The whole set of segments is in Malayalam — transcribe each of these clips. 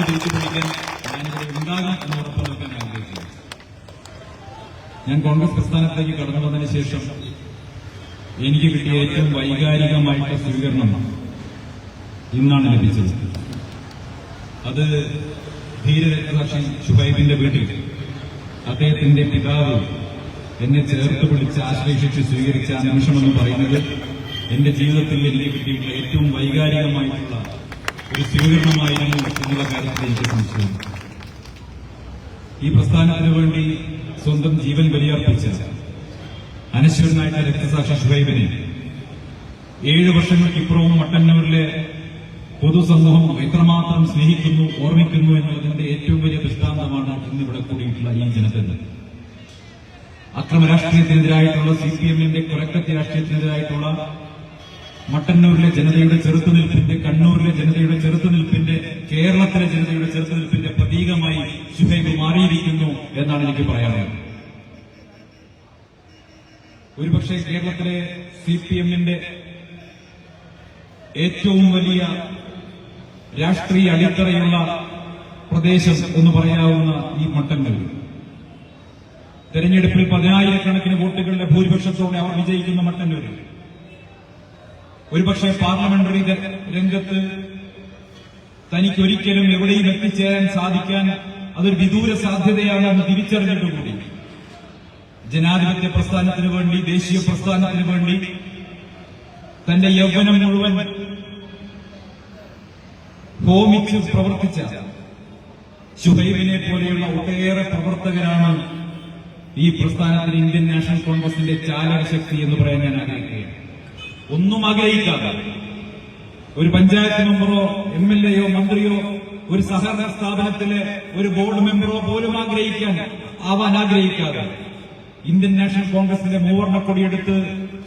തിരിച്ചു പിടിക്കാൻ ഞാനിവിടെ ഉണ്ടാകും എന്ന് ഉറപ്പു നൽകാൻ ആഗ്രഹിക്കുന്നു. ഞാൻ കോൺഗ്രസ് പ്രസ്ഥാനത്തേക്ക് കടന്നു വന്നതിന് ശേഷം എനിക്ക് കിട്ടിയ ഏറ്റവും വൈകാരികമായിട്ടുള്ള സ്വീകരണം ഇന്നാണ് ലഭിച്ചത്. അത് ധീരരക്തസാക്ഷി ശുഹൈബിന്റെ വീട്ടിൽ അദ്ദേഹത്തിന്റെ പിതാവ് എന്നെ ചേർത്ത് പിടിച്ച് ആശ്ലേഷിച്ച് സ്വീകരിച്ച ആ നിമിഷമെന്ന് പറയുന്നത് എന്റെ ജീവിതത്തിൽ എനിക്ക് കിട്ടിയിട്ടുള്ള ഏറ്റവും വൈകാരികമായിട്ടുള്ള ഒരു സ്വീകരണമായിരുന്നു എന്നുള്ള കാര്യത്തിൽ എനിക്ക് സംശയം. ഈ പ്രസ്ഥാനത്തിനു വേണ്ടി സ്വന്തം ജീവൻ ബലിയർപ്പിച്ച അനശ്വരനായിട്ടുള്ള രക്തസാക്ഷി ശുഹൈബിനെ 7 വർഷങ്ങൾക്കിപ്പുറവും മട്ടന്നൂരിലെ പൊതുസമൂഹം എത്രമാത്രം സ്നേഹിക്കുന്നു, ഓർമ്മിക്കുന്നു എന്നുള്ളതിന്റെ ഏറ്റവും വലിയ ദൃഷ്ടാന്തമാണ് ഇന്നിവിടെ കൂടിയിട്ടുള്ള ഈ ജനത. അക്രമ രാഷ്ട്രീയത്തിനെതിരായിട്ടുള്ള CPM-ന്റെ കൊലക്കത്തി രാഷ്ട്രീയത്തിനെതിരായിട്ടുള്ള മട്ടന്നൂരിലെ ജനതയുടെ ചെറുത്തുനിൽപ്പിന്റെ, കണ്ണൂരിലെ ജനതയുടെ ചെറുത്തുനിൽപ്പിന്റെ, കേരളത്തിലെ ജനതയുടെ ചെറുത്തുനിൽപ്പിന്റെ പ്രതീകമായി ശുഹൈബ് മാറിയിരിക്കുന്നു എന്നാണ് എനിക്ക് പറയാനുള്ളത്. ഒരുപക്ഷെ കേരളത്തിലെ CPM-ന്റെ ഏറ്റവും വലിയ രാഷ്ട്രീയ അടിത്തറയുള്ള പ്രദേശം എന്ന് പറയാവുന്ന ഈ മട്ടന്നൂർ തെരഞ്ഞെടുപ്പിൽ 10,000-കണക്കിന് വോട്ടുകളുടെ ഭൂരിപക്ഷത്തോടെ അവർ വിജയിക്കുന്ന മട്ടന്നൂർ ഒരുപക്ഷെ പാർലമെന്ററി രംഗത്ത് തനിക്കൊരിക്കലും എവിടെയും എത്തിച്ചേരാൻ സാധിക്കാൻ അതൊരു വിദൂര സാധ്യതയാണെന്ന് തിരിച്ചറിഞ്ഞിട്ടുകൂടി ജനാധിപത്യ പ്രസ്ഥാനത്തിന് വേണ്ടി, ദേശീയ പ്രസ്ഥാനത്തിന് വേണ്ടി തന്റെ യൗവനം മുഴുവൻ ഹോമിച്ച് പ്രവർത്തിച്ച ശുഹൈബിനെ പോലെയുള്ള ഒട്ടേറെ പ്രവർത്തകരാണ് ഈ പ്രസ്ഥാനത്തിന്, ഇന്ത്യൻ നാഷണൽ കോൺഗ്രസിന്റെ ചാലകശക്തി എന്ന് പറയാൻ ഞാൻ ആഗ്രഹിക്കുകയാണ്. ഒന്നും ആഗ്രഹിക്കാതെ, ഒരു പഞ്ചായത്ത് മെമ്പറോ MLA-യോ മന്ത്രിയോ ഒരു സഹകരണ സ്ഥാപനത്തിലെ ഒരു ബോർഡ് മെമ്പറോ പോലും ആവാൻ ആഗ്രഹിക്കാതെ ഇന്ത്യൻ നാഷണൽ കോൺഗ്രസിന്റെ മൂവർണ്ണക്കൊടിയെടുത്ത്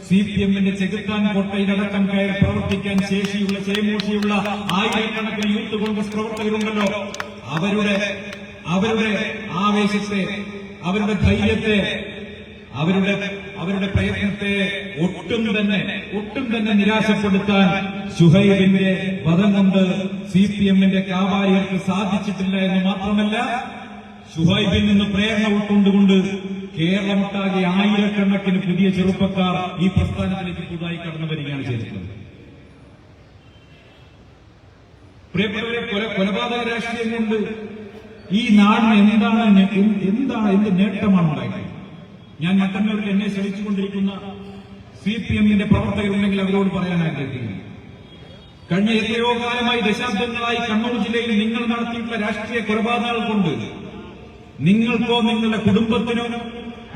CPM-ന്റെ ചെകുത്താൻ കോട്ടയിലടക്കം കയറി പ്രവർത്തിക്കാൻ ശേഷിയുള്ള, ചേമൂഷിയുള്ള ആയിരക്കണക്കിന് യൂത്ത് കോൺഗ്രസ് പ്രവർത്തകരുണ്ടല്ലോ. അവരുടെ ആവേശത്തെ, അവരുടെ ധൈര്യത്തെ, അവരുടെ പ്രയത്നത്തെ ഒട്ടും തന്നെ നിരാശപ്പെടുത്താൻ ശുഹൈബിന്റെ വധം കൊണ്ട് CPM-ന്റെ കാവാലികൾക്ക് സാധിച്ചിട്ടില്ല എന്ന് മാത്രമല്ല, ശുഹൈബിൽ നിന്ന് പ്രേരണ ഉൾക്കൊണ്ടുകൊണ്ട് കേരളമൊട്ടാകെ ആയിരക്കണക്കിന് പുതിയ ചെറുപ്പക്കാർ ഈ പ്രസ്ഥാനത്തിലേക്ക് പുതുതായി കടന്നു വരികയാണ് ചെയ്തിട്ടുള്ളത്. പ്രിയപ്പെട്ടവരെ, കൊലപാതക രാഷ്ട്രീയം കൊണ്ട് ഈ നാടിന് എന്ത് നേട്ടമാണ് ഉണ്ടായത്? ഞാൻ മട്ടന്നൂരിൽ എന്നെ ശ്രമിച്ചുകൊണ്ടിരിക്കുന്ന CPM-ന്റെ പ്രവർത്തകരുണ്ടെങ്കിൽ അവരോട് പറയാൻ ആഗ്രഹിക്കുന്നു. കഴിഞ്ഞ എത്രയോ കാലമായി, ദശാബ്ദങ്ങളായി കണ്ണൂർ ജില്ലയിൽ നിങ്ങൾ നടത്തിയിട്ടുള്ള രാഷ്ട്രീയ കൊലപാതകങ്ങൾ കൊണ്ട് നിങ്ങൾക്കോ, നിങ്ങളുടെ കുടുംബത്തിനോ,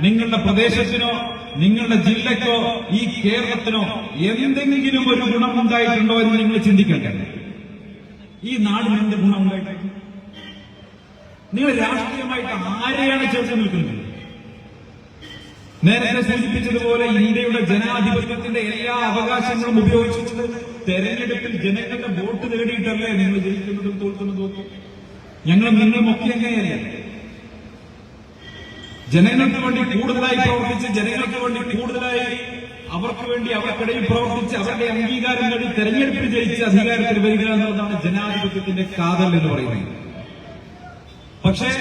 നിങ്ങളുടെ പ്രദേശത്തിനോ, നിങ്ങളുടെ ജില്ലയ്ക്കോ, ഈ കേരളത്തിനോ എന്തെങ്കിലും ഒരു ഗുണമുണ്ടായിട്ടുണ്ടോ എന്ന് നിങ്ങൾ ചിന്തിക്കട്ടെ. ഈ നാടിന് എന്ത് ഗുണമുണ്ടായിട്ടുണ്ട്? നിങ്ങൾ രാഷ്ട്രീയമായിട്ട് ആരെയാണ് ചേർത്ത് നിൽക്കുന്നത്? നേരത്തെ സൂചിപ്പിച്ചതുപോലെ ഇന്ത്യയുടെ ജനാധിപത്യത്തിന്റെ എല്ലാ അവകാശങ്ങളും ഉപയോഗിച്ചിട്ട് തെരഞ്ഞെടുപ്പിൽ ജനങ്ങളുടെ വോട്ട് നേടിയിട്ടല്ലേ നിങ്ങൾ ജയിക്കുന്നതും തോൽക്കുന്നതും? നിങ്ങളും ഒക്കെ എങ്ങനെയല്ല? ജനങ്ങൾക്ക് വേണ്ടി കൂടുതലായി പ്രവർത്തിച്ച്, ജനങ്ങൾക്ക് വേണ്ടി കൂടുതലായി അവർക്ക് വേണ്ടി അവർക്കിടയിൽ പ്രവർത്തിച്ച് അവരുടെ അംഗീകാരം നേടി തെരഞ്ഞെടുപ്പിൽ ജയിച്ച് അധികാരത്തിൽ വരിക എന്നുള്ളതാണ് ജനാധിപത്യത്തിന്റെ കാതൽ എന്ന് പറയുന്നത്. പക്ഷേ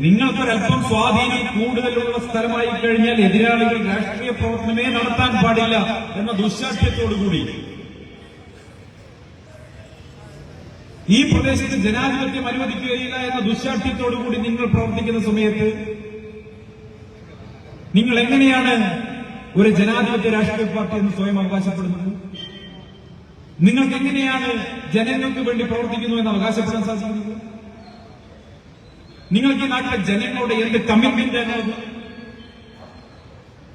നിങ്ങൾക്കൊരൽപ്പം സ്വാധീനം കൂടുതലുള്ള സ്ഥലമായി കഴിഞ്ഞാൽ എതിരാളികൾ രാഷ്ട്രീയ പ്രവർത്തനമേ നടത്താൻ പാടില്ല എന്ന ദുശ്ശാഠ്യത്തോടുകൂടി ഈ പ്രദേശത്ത് ജനാധിപത്യം അനുവദിക്കുകയില്ല എന്ന ദുശ്ശാഠ്യത്തോടുകൂടി നിങ്ങൾ പ്രവർത്തിക്കുന്ന സമയത്ത് നിങ്ങൾ എങ്ങനെയാണ് ഒരു ജനാധിപത്യ രാഷ്ട്രീയ പാർട്ടി എന്ന് സ്വയം അവകാശപ്പെടുന്നത്? നിങ്ങൾക്ക് എങ്ങനെയാണ് ജനങ്ങൾക്ക് വേണ്ടി പ്രവർത്തിക്കുന്നു എന്ന് അവകാശപ്പെടാൻ സാധിക്കുന്നത്? നിങ്ങൾക്ക് ഈ നാട്ടിലെ ജനങ്ങളുടെ എന്ത് കമ്മിറ്റ്മെന്റ് ആണത്?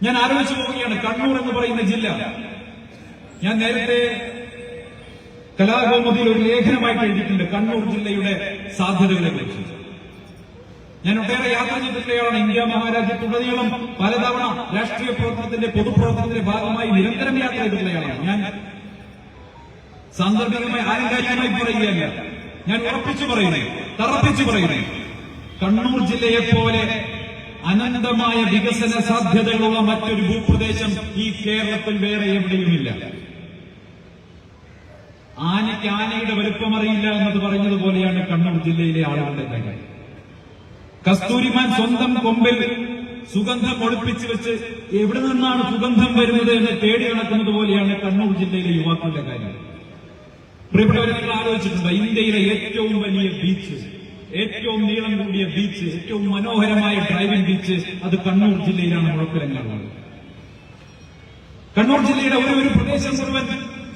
ഞാൻ ആലോചിച്ചു പോവുകയാണ്. കണ്ണൂർ എന്ന് പറയുന്ന ജില്ല, ഞാൻ നേരത്തെ കലാകൗമുദിയിൽ ഒരു ലേഖനമായിട്ട് എഴുതിയിട്ടുണ്ട് കണ്ണൂർ ജില്ലയുടെ സാധ്യതകളെ കുറിച്ച്. ഞാൻ ഒട്ടേറെ യാത്ര ചെയ്തിട്ടുള്ളതാണ്. ഇന്ത്യ മഹാരാജ്യത്തുടനീളം പലതവണ രാഷ്ട്രീയ പ്രവർത്തനത്തിന്റെ, പൊതുപ്രവർത്തനത്തിന്റെ ഭാഗമായി നിരന്തരം യാത്ര ചെയ്തിട്ടുള്ളതാണ്. ഞാൻ സാന്ദർഭികമായി ആലങ്കാരികമായി പറയുകയല്ല, ഞാൻ ഉറപ്പിച്ചു പറയുന്നു, തറപ്പിച്ചു പറയുന്നു, കണ്ണൂർ ജില്ലയെ പോലെ അനന്തമായ വികസന സാധ്യതകളുള്ള മറ്റൊരു ഭൂപ്രദേശം ഈ കേരളത്തിൽ വേറെ എവിടെയുമില്ല. ആനയ്ക്ക് ആനയുടെ വലുപ്പം അറിയില്ല എന്നത് പറഞ്ഞതുപോലെയാണ് കണ്ണൂർ ജില്ലയിലെ ആളുകളുടെ കാര്യം. കസ്തൂരിമാൻ സ്വന്തം കൊമ്പിൽ സുഗന്ധം ഒളിപ്പിച്ചു വെച്ച് എവിടെ നിന്നാണ് സുഗന്ധം വരുന്നത് എന്ന് തേടി നടക്കുന്നത് പോലെയാണ് കണ്ണൂർ ജില്ലയിലെ യുവാക്കളുടെ കാര്യം. പ്രിയപ്പെട്ടവരെ, നിങ്ങൾ ആലോചിച്ചിട്ടുണ്ടോ? ഇന്ത്യയിലെ ഏറ്റവും വലിയ ബീച്ച്, ഏറ്റവും നീളം കൂടിയ ബീച്ച്, ഏറ്റവും മനോഹരമായ ഡ്രൈവിംഗ് ബീച്ച് അത് കണ്ണൂർ ജില്ലയിലാണ് മുഴപ്പിലങ്ങാടുള്ളത്. കണ്ണൂർ ജില്ലയുടെ ഒരു പ്രദേശം മുഴുവൻ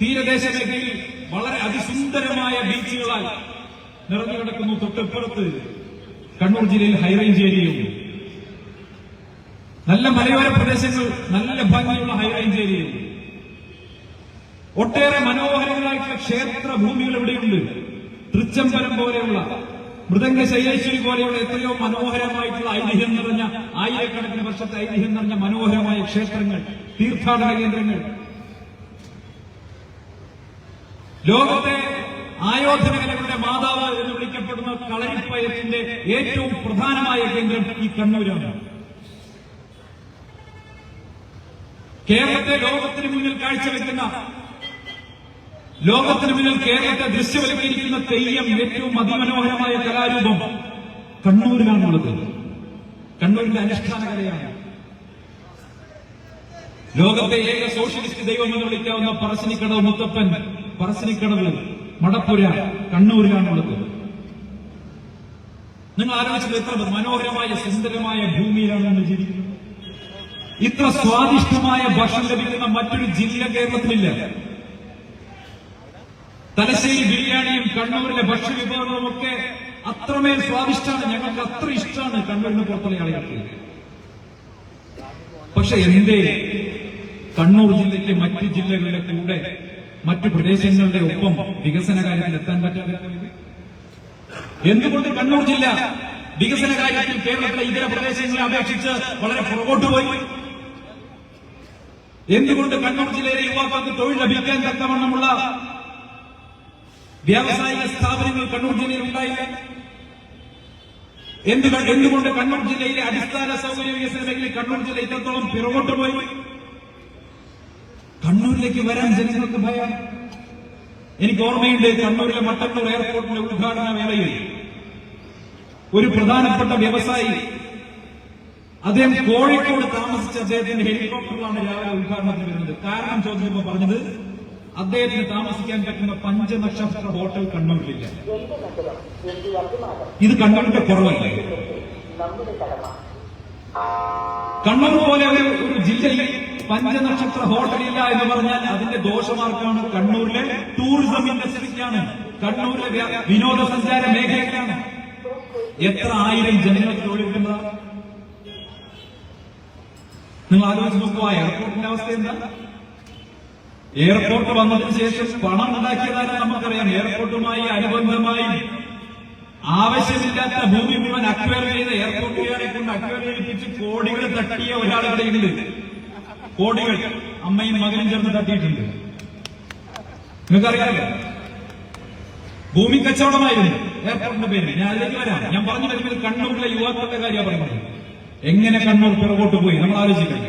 തീരദേശ മേഖലയിൽ വളരെ അതിസുന്ദരമായ ബീച്ചുകളാൽ നിറഞ്ഞു കിടക്കുന്നു. തൊട്ടിപ്പുറത്ത് കണ്ണൂർ ജില്ലയിൽ ഹൈറേഞ്ച് ഏരിയയുണ്ട്. നല്ല മലയോര പ്രദേശങ്ങൾ, നല്ല ഭംഗിയുള്ള ഹൈറേഞ്ച് ഏരിയയുണ്ട്. ഒട്ടേറെ മനോഹരങ്ങളായിട്ടുള്ള ക്ഷേത്ര ഭൂമികൾ ഇവിടെയുണ്ട്. തൃച്ചംബരം പോലെയുള്ള, മൃദംഗ ശൈലേശ്വരി പോലെയുള്ള എത്രയോ മനോഹരമായിട്ടുള്ള ഐതിഹ്യം നിറഞ്ഞ, ആയിരക്കണക്കിന് വർഷത്തെ ഐതിഹ്യം നിറഞ്ഞ മനോഹരമായ ക്ഷേത്രങ്ങൾ, തീർത്ഥാടന കേന്ദ്രങ്ങൾ. ലോകത്തെ ആയോധന കലകളുടെ മാതാവ് എന്ന് വിളിക്കപ്പെടുന്ന കളരിപ്പയറ്റിന്റെ ഏറ്റവും പ്രധാനമായ കേന്ദ്രം ഈ കണ്ണൂരാണ്. കേരളത്തെ ലോകത്തിന് മുന്നിൽ കാഴ്ചവെക്കുന്ന, ലോകത്തിന് മുന്നിൽ കേരളത്തെ ദൃശ്യവൽക്കരിക്കുന്ന തെയ്യം, ഏറ്റവും അതിമനോഹരമായ കലാരൂപം കണ്ണൂരിലാണുള്ളത്. കണ്ണൂരിന്റെ അനുഷ്ഠാന കലയാണ്. ലോകത്തെ ഏക സോഷ്യലിസ്റ്റ് ദൈവം എന്ന് വിളിക്കാവുന്ന പറശ്ശിനിക്കടവ് മുത്തപ്പൻ, പറശ്ശിനിക്കടവ്, മടപ്പുര കണ്ണൂരിലാണുള്ളത്. നിങ്ങൾ ആലോചിച്ചത് എത്ര മനോഹരമായ സുന്ദരമായ ഭൂമിയിലാണ് നമ്മൾ ജീവിക്കുന്നത്. ഇത്ര സ്വാദിഷ്ടമായ ഭക്ഷണം ലഭിക്കുന്ന മറ്റൊരു ജില്ല കേരളത്തിലില്ല. തലശ്ശേരി ബിരിയാണിയും കണ്ണൂരിലെ ഭക്ഷ്യവിഭവങ്ങളും ഒക്കെ അത്രമേൽ സ്വാദിഷ്ടമാണ്. ഞങ്ങൾക്ക് അത്ര ഇഷ്ടമാണ് കണ്ണൂരിന് പുറത്തുള്ള ആളുകൾക്ക്. പക്ഷെ എന്തേ കണ്ണൂർ ജില്ലയ്ക്ക് മറ്റ് ജില്ലകളുടെ കൂടെ, മറ്റു പ്രദേശങ്ങളുടെ ഒപ്പം വികസന കാര്യത്തിൽ എത്താൻ പറ്റാതെ? എന്തുകൊണ്ട് കണ്ണൂർ ജില്ല വികസന കാര്യത്തിൽ കേരളത്തിലെ ഇതര പ്രദേശങ്ങളെ അപേക്ഷിച്ച് വളരെ പുറകോട്ട് പോയി? എന്തുകൊണ്ട് കണ്ണൂർ ജില്ലയിലെ യുവാക്കൾക്ക് തൊഴിൽ ലഭിക്കാൻ തക്കവണ്ണമുള്ള വ്യാവസായിക സ്ഥാപനങ്ങൾ കണ്ണൂർ ജില്ലയിൽ ഉണ്ടായില്ല? എന്തുകൊണ്ട് കണ്ണൂർ ജില്ലയിലെ അടിസ്ഥാന സൗകര്യ വികസന മേഖലയിൽ കണ്ണൂർ ജില്ല ഇത്രത്തോളം പിറകോട്ട് പോയി? കണ്ണൂരിലേക്ക് വരാൻ ജനങ്ങൾക്ക് ഭയം. എനിക്ക് ഓർമ്മയുണ്ട്, കണ്ണൂരിലെ മട്ടന്നൂർ എയർപോർട്ടിന്റെ ഉദ്ഘാടന വേളയിൽ ഒരു പ്രധാനപ്പെട്ട വ്യവസായി, അദ്ദേഹം കോഴിക്കോട് താമസിച്ച അദ്ദേഹത്തിന്റെ ഹെലികോപ്റ്ററിലാണ് രാവിലെ ഉദ്ഘാടനത്തിന് വരുന്നത്. കാരണം ചോദിച്ചപ്പോൾ പറഞ്ഞത് അദ്ദേഹത്തിന് താമസിക്കാൻ പറ്റുന്ന 5 നക്ഷത്ര ഹോട്ടൽ കണ്ണൂരിലില്ല. ഇത് കണ്ണൂരിന്റെ കുറവല്ലേ? കണ്ണൂർ പോലെ ഒരു ജില്ലയിൽ 5 നക്ഷത്ര ഹോട്ടലില്ല എന്ന് പറഞ്ഞാൽ അതിന്റെ ദോഷമാർക്കാണ്? കണ്ണൂരിലെ ടൂറിസം ഇൻഡസ്ട്രിക്കാണ്, കണ്ണൂരിലെ വിനോദസഞ്ചാര മേഖലയ്ക്കാണ്. എത്ര ആയിരം ജനങ്ങൾക്ക് തൊഴിലെടുക്കുന്നതാണ്? നിങ്ങൾ ആലോചിച്ച് നോക്കുക. എയർപോർട്ടിന്റെ അവസ്ഥ എന്താ? എയർപോർട്ട് വന്നതിന് ശേഷം പണം ഉണ്ടാക്കിയതാണ് നമുക്കറിയാം. എയർപോർട്ടുമായി അനുബന്ധമായി ആവശ്യമില്ലാത്ത ഭൂമി മുഴുവൻ അക്വയർ ചെയ്ത എയർപോർട്ടുകാരെ കൊണ്ട് അക്വയർ ചെയ്യിപ്പിച്ച് കോടികൾ തട്ടിയ ഒരാളുടെയുണ്ട്. കോടികൾ അമ്മയും മകനും ചേർന്ന് തട്ടിയിട്ടുണ്ട്. നിങ്ങൾക്കറിയാമല്ലോ, ഭൂമി കച്ചവടമായിരുന്നു എയർപോർട്ടിന്റെ പേരിൽ. ഞാൻ അതിലേക്ക് വരാം. ഞാൻ പറഞ്ഞു വരുന്നത് കണ്ണൂരിലെ യുവാക്കളുടെ കാര്യമാണ് പറയുന്നത്. എങ്ങനെ കണ്ണൂർ പിറകോട്ട് പോയി നമ്മൾ ആലോചിക്കണം.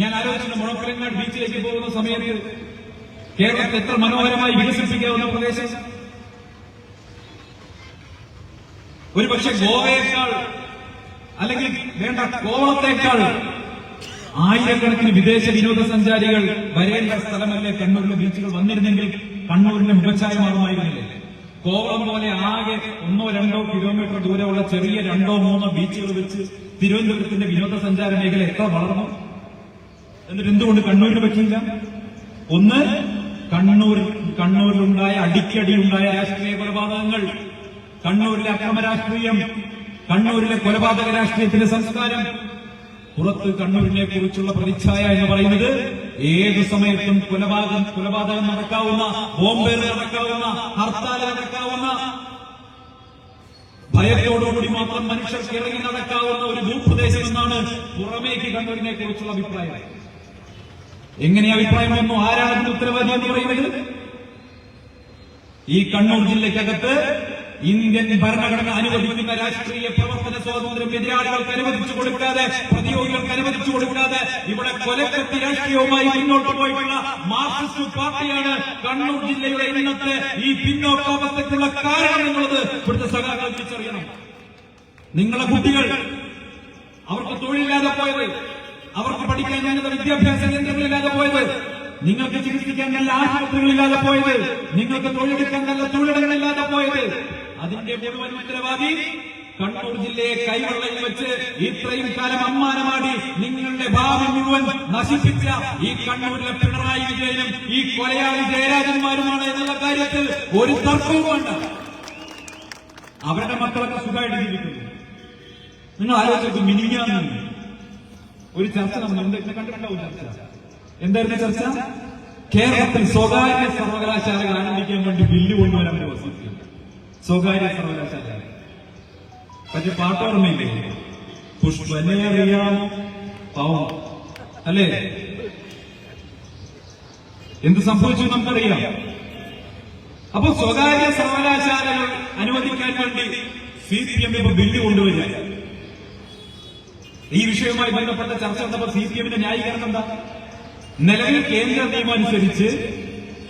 ഞാൻ ആലോചിച്ചിട്ട് മുഴപ്പിലങ്ങാട് ബീച്ചിലേക്ക് പോകുന്ന സമയത്ത് കേരളത്തെ എത്ര മനോഹരമായി വികസിപ്പിക്കാവുന്ന പ്രദേശം. ഒരുപക്ഷെ ഗോവയേക്കാൾ, അല്ലെങ്കിൽ വേണ്ട കോവളത്തേക്കാൾ ആയിരക്കണക്കിന് വിദേശ വിനോദസഞ്ചാരികൾ വരേണ്ട സ്ഥലമല്ലേ കണ്ണൂരിലെ ബീച്ചുകൾ? വന്നിരുന്നെങ്കിൽ കണ്ണൂരിന്റെ മുഖച്ഛായ മാറുമായിരുന്നില്ലേ? കോവളം പോലെ ആകെ 1-2 കിലോമീറ്റർ ദൂരമുള്ള ചെറിയ 2-3 ബീച്ചുകൾ വെച്ച് തിരുവനന്തപുരത്തിന്റെ വിനോദസഞ്ചാര മേഖല എത്ര വളർന്നു. എന്നിട്ട് എന്തുകൊണ്ട് കണ്ണൂരിന് പറ്റിയില്ല? ഒന്ന്, കണ്ണൂരിലുണ്ടായ അടിക്കടിയുണ്ടായ രാഷ്ട്രീയ കൊലപാതകങ്ങൾ, കണ്ണൂരിലെ അക്രമ രാഷ്ട്രീയം, കണ്ണൂരിലെ കൊലപാതക രാഷ്ട്രീയത്തിന്റെ സംസ്കാരം. പുറത്ത് കണ്ണൂരിനെ കുറിച്ചുള്ള പ്രതിച്ഛായ എന്ന് പറയുന്നത് ഏതു സമയത്തും കൊലപാതകം നടക്കാവുന്ന, ബോംബേറ് നടക്കാവുന്ന, ഹർത്താൽ നടക്കാവുന്ന, ഭയത്തോടുകൂടി മാത്രം മനുഷ്യർക്ക് ഇറങ്ങി നടക്കാവുന്ന ഒരു ഭൂപ്രദേശം എന്നാണ് പുറമേക്ക് കണ്ണൂരിനെ കുറിച്ചുള്ള അഭിപ്രായം. എങ്ങനെ അഭിപ്രായം വന്നു? ആരാണ് ഉത്തരവാദി എന്ന് പറയുന്നത്? ഈ കണ്ണൂർ ജില്ലയ്ക്കകത്ത് ഇന്ത്യൻ ഭരണഘടന അനുവദിക്കുന്ന രാഷ്ട്രീയ പ്രവർത്തന സ്വാതന്ത്ര്യം എതിരാളികൾക്ക് അനുവദിച്ചു കൊടുക്കാതെ, പ്രതിയോഗികൾക്ക് അനുവദിച്ചു കൊടുക്കാതെ ഇവിടെ കൊലക്കത്തി രാഷ്ട്രീയവുമായി മുന്നോട്ട് പോയിട്ടുള്ള മാർക്സിസ്റ്റ് പാർട്ടിയാണ് കണ്ണൂർ ജില്ലയുടെ ഇന്നത്തെ ഈ പിന്നോക്കാവസ്ഥയ്ക്കുള്ള കാരണം എന്നുള്ളത് ഇവിടുത്തെ സഖാക്കൾ തിരിച്ചറിയണം. നിങ്ങളെ കുട്ടികൾ അവർക്ക് തൊഴിലില്ലാതെ പോയത്, അവർക്ക് പഠിക്കാൻ വേണ്ട വിദ്യാഭ്യാസ കേന്ദ്രങ്ങളില്ലാതെ പോയത്, നിങ്ങൾക്ക് ചികിത്സിക്കാൻ നല്ല ആശുപത്രികളില്ലാതെ പോയത്, നിങ്ങൾക്ക് തൊഴിലെടുക്കാൻ നല്ല തൊഴിലിടങ്ങളില്ലാതെ പോയത്, അതിന്റെ മുഴുവൻ ഉത്തരവാദി കണ്ണൂർ ജില്ലയെ കൈവെള്ളയിൽ വെച്ച് ഇത്രയും കാലം അമ്മാനമാടി നിങ്ങളുടെ ഭാവി മുഴുവൻ നശിപ്പിച്ച ഈ കണ്ണൂരിലെ പിണറായി വിജയനും ഈ കൊലയാളി ജയരാജന്മാരുമാണ് എന്നുള്ള കാര്യത്തിൽ ഒരു തർക്കവും വേണ്ട. അവരുടെ മക്കളൊക്കെ സുഖമായിട്ട് ജീവിക്കുന്നു. നിങ്ങൾ ആലോചിച്ചു, മിനിഞ്ഞാന്ന് ഒരു ചർച്ച നമ്മൾ കണ്ടിട്ടുണ്ടാവും. ചർച്ച എന്തായിരുന്നു? ചർച്ച കേരളത്തിൽ സ്വകാര്യ സർവകലാശാലകൾ ആരംഭിക്കാൻ വേണ്ടി ബില്ല് കൊണ്ടുവരാൻ വസിക്കും. സ്വകാര്യ സർവകലാശാല പക്ഷെ പാട്ടോർമ്മയില്ലേ? പുഷ്പനെ അറിയാം പാവം അല്ലേ? എന്ത് സംഭവിച്ചു നമുക്കറിയാം. അപ്പൊ സ്വകാര്യ സർവകലാശാലകൾ അനുവദിക്കാൻ വേണ്ടി CPM ഇപ്പൊ ബില്ല് കൊണ്ടുവരിക. ഈ വിഷയവുമായി ബന്ധപ്പെട്ട ചർച്ച വന്നപ്പോൾ CPMന്റെ ന്യായീകരണം എന്താ? നിലവിൽ കേന്ദ്ര നിയമം അനുസരിച്ച്